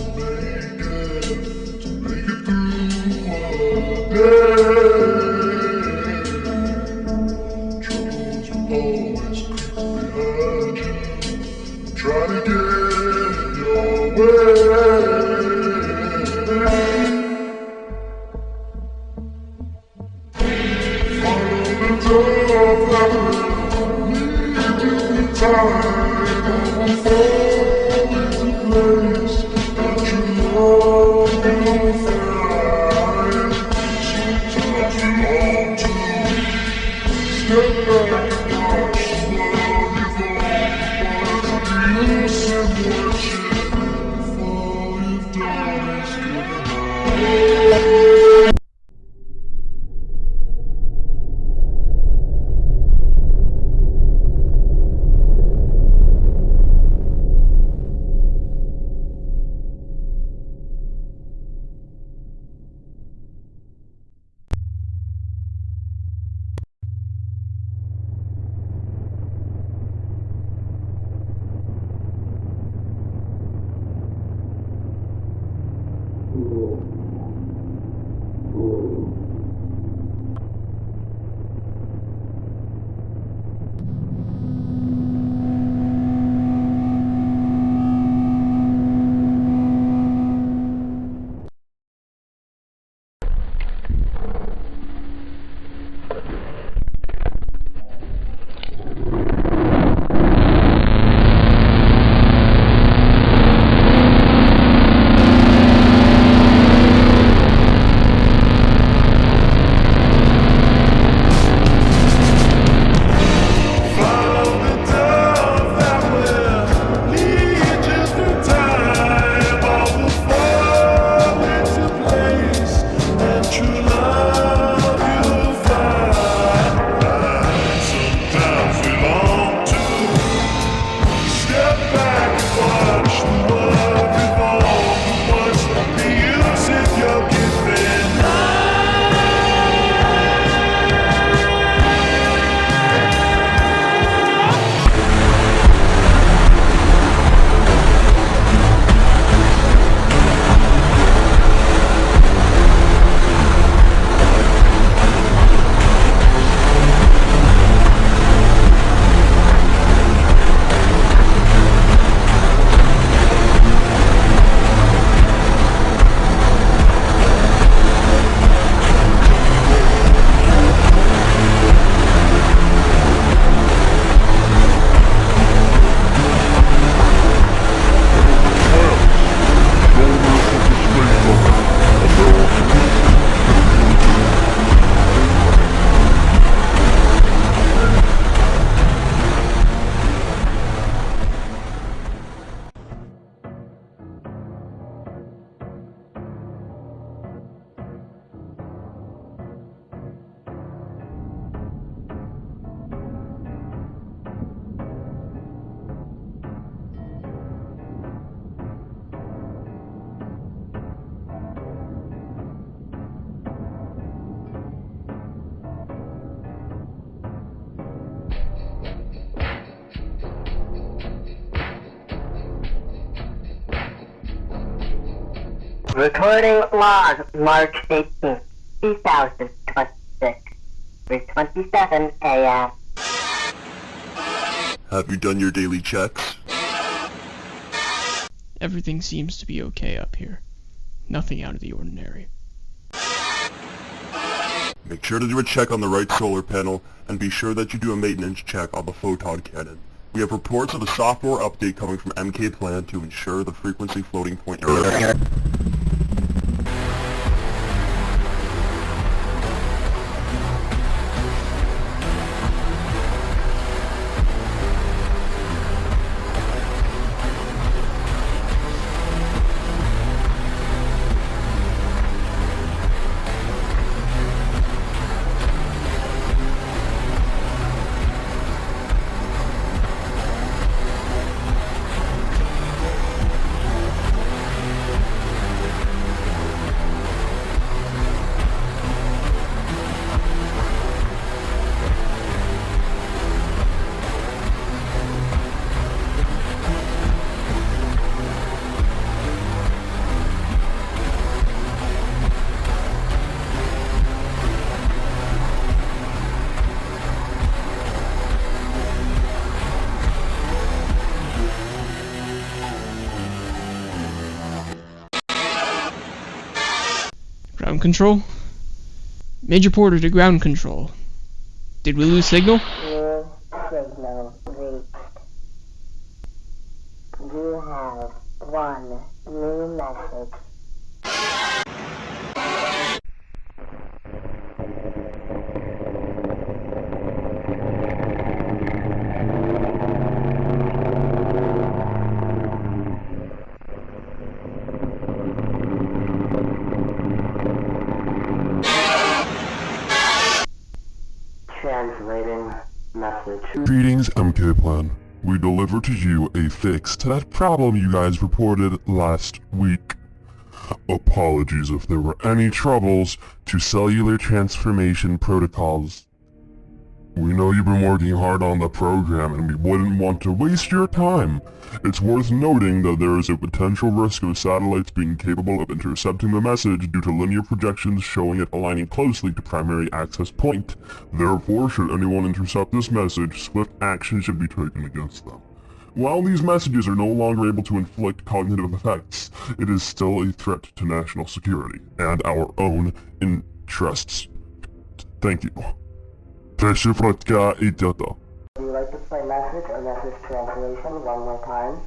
to make it through a day. Troubles will always creep behind you, try to get in your way. Follow the door that will lead you in time. Will fall into place, and true love you'll find. Sometimes we long to step back and watch the world evolve. What's the use in watching if all you've done is given up? Recording log, March 18th, 2026, 3:27 a.m. Have you done your daily checks? Everything seems to be okay up here. Nothing out of the ordinary. Make sure to do a check on the right solar panel, and be sure that you do a maintenance check on the photon cannon. We have reports of a software update coming from MK Plan to ensure the frequency floating point area. Ground control? Major Porter to ground control. Did we lose signal? New signal reached. You have one new message. Translating message. Greetings, MK Plan. We deliver to you a fix to that problem you guys reported last week. Apologies if there were any troubles to cellular transformation protocols. We know you've been working hard on the program and we wouldn't want to waste your time. It's worth noting that there is a potential risk of satellites being capable of intercepting the message due to linear projections showing it aligning closely to primary access point. Therefore, should anyone intercept this message, swift action should be taken against them. While these messages are no longer able to inflict cognitive effects, it is still a threat to national security and our own interests. Thank you. Froggediah. Would you like to play message or message translation one more time?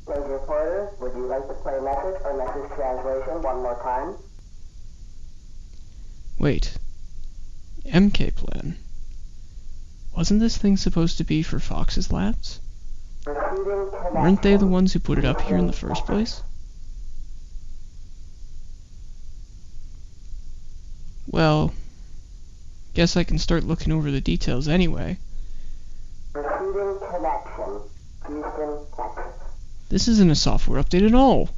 Major Porter, would you like to play message or message translation one more time? Wait. MK Plan. Wasn't this thing supposed to be for Fox's labs? Weren't they the ones who put it up here in the first place? Well, guess I can start looking over the details anyway. Receiving connection. Houston, Texas. This isn't a software update at all.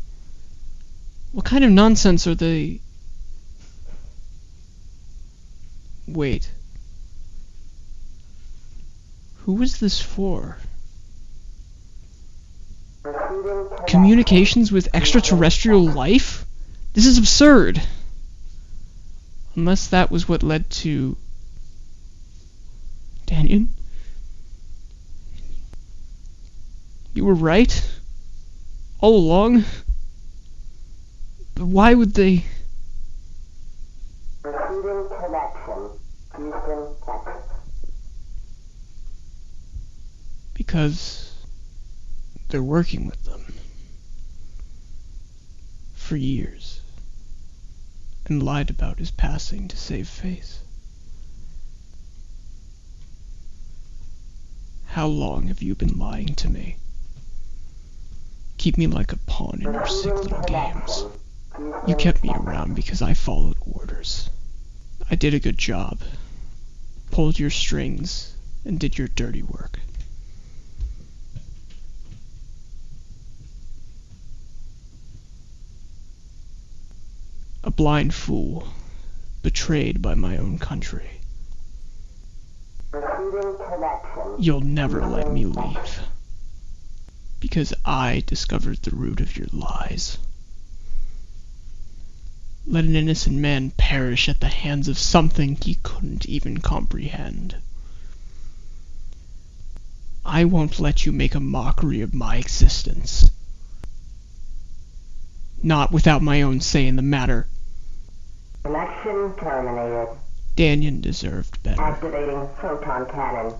What kind of nonsense are they... Wait. Who is this for? Communications with extraterrestrial life? This is absurd. Unless that was what led to... Danyon? You were right? All along? But why would they... Receiving connection. Houston, Texas. Because they're working with them. For years. And lied about his passing to save face. How long have you been lying to me? Keep me like a pawn in your sick little games. You kept me around because I followed orders. I did a good job. Pulled your strings and did your dirty work. A blind fool, betrayed by my own country. You'll never let me leave. Because I discovered the root of your lies. Let an innocent man perish at the hands of something he couldn't even comprehend. I won't let you make a mockery of my existence. Not without my own say in the matter. Connection terminated. Danyon deserved better. Activating photon cannon.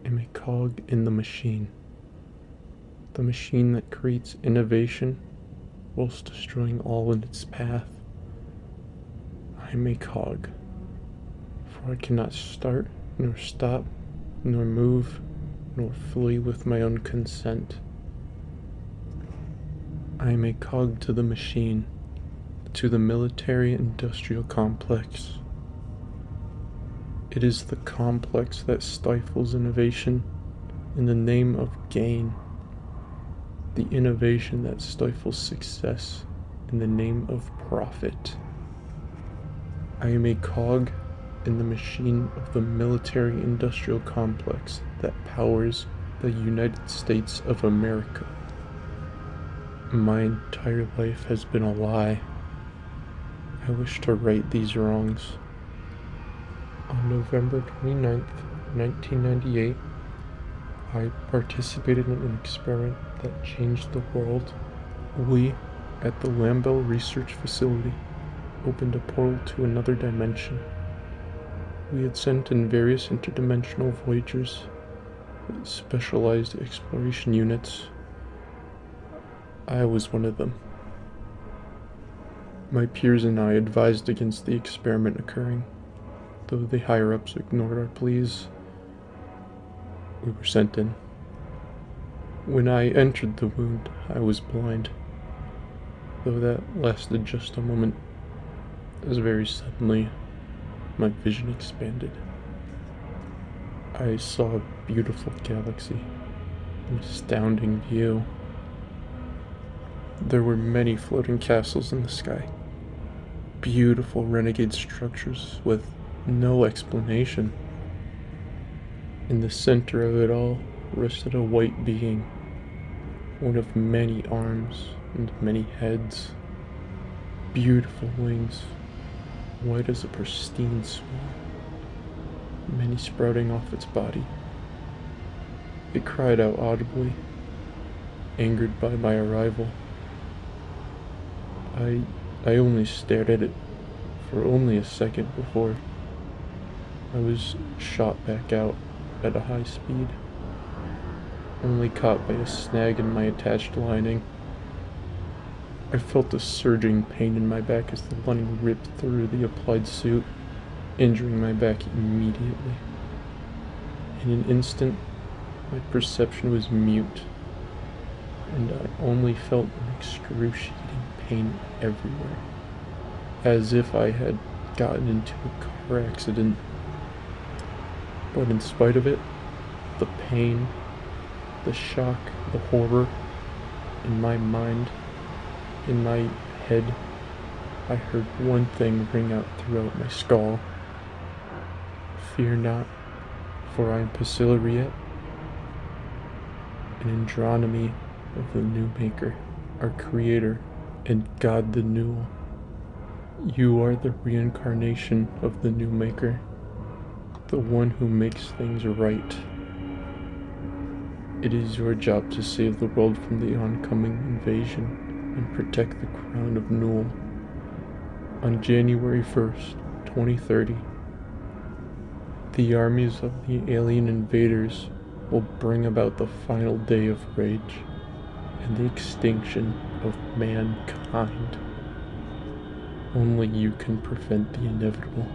am a cog in the machine that creates innovation whilst destroying all in its path. I am a cog, for I cannot start, nor stop, nor move, nor flee with my own consent. I am a cog to the machine, to the military-industrial complex. It is the complex that stifles innovation in the name of gain, the innovation that stifles success in the name of profit. I am a cog in the machine of the military-industrial complex that powers the United States of America. My entire life has been a lie. I wish to right these wrongs. On November 29th, 1998, I participated in an experiment that changed the world. We, at the Lambeau Research Facility, opened a portal to another dimension. We had sent in various interdimensional voyagers with specialized exploration units. I was one of them. My peers and I advised against the experiment occurring, though the higher-ups ignored our pleas. We were sent in. When I entered the wound, I was blind, though that lasted just a moment, as very suddenly my vision expanded. I saw a beautiful galaxy, an astounding view. There were many floating castles in the sky, beautiful renegade structures with no explanation. In the center of it all rested a white being, one of many arms and many heads, beautiful wings, white as a pristine swan, many sprouting off its body. It cried out audibly, angered by my arrival. I only stared at it for only a second before I was shot back out at a high speed, only caught by a snag in my attached lining. I felt a surging pain in my back as the lining ripped through the applied suit, injuring my back immediately. In an instant, my perception was mute, and I only felt an excruciating pain everywhere, as if I had gotten into a car accident. But in spite of it, the pain, the shock, the horror, in my mind, in my head, I heard one thing ring out throughout my skull. Fear not, for I am Pasillariet, an andronomy of the New Maker, our Creator, and God the Newell. You are the reincarnation of the New Maker, the one who makes things right. It is your job to save the world from the oncoming invasion and protect the crown of Newell. On January 1st, 2030, the armies of the alien invaders will bring about the final day of rage and the extinction of mankind. Only you can prevent the inevitable.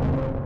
Thank you.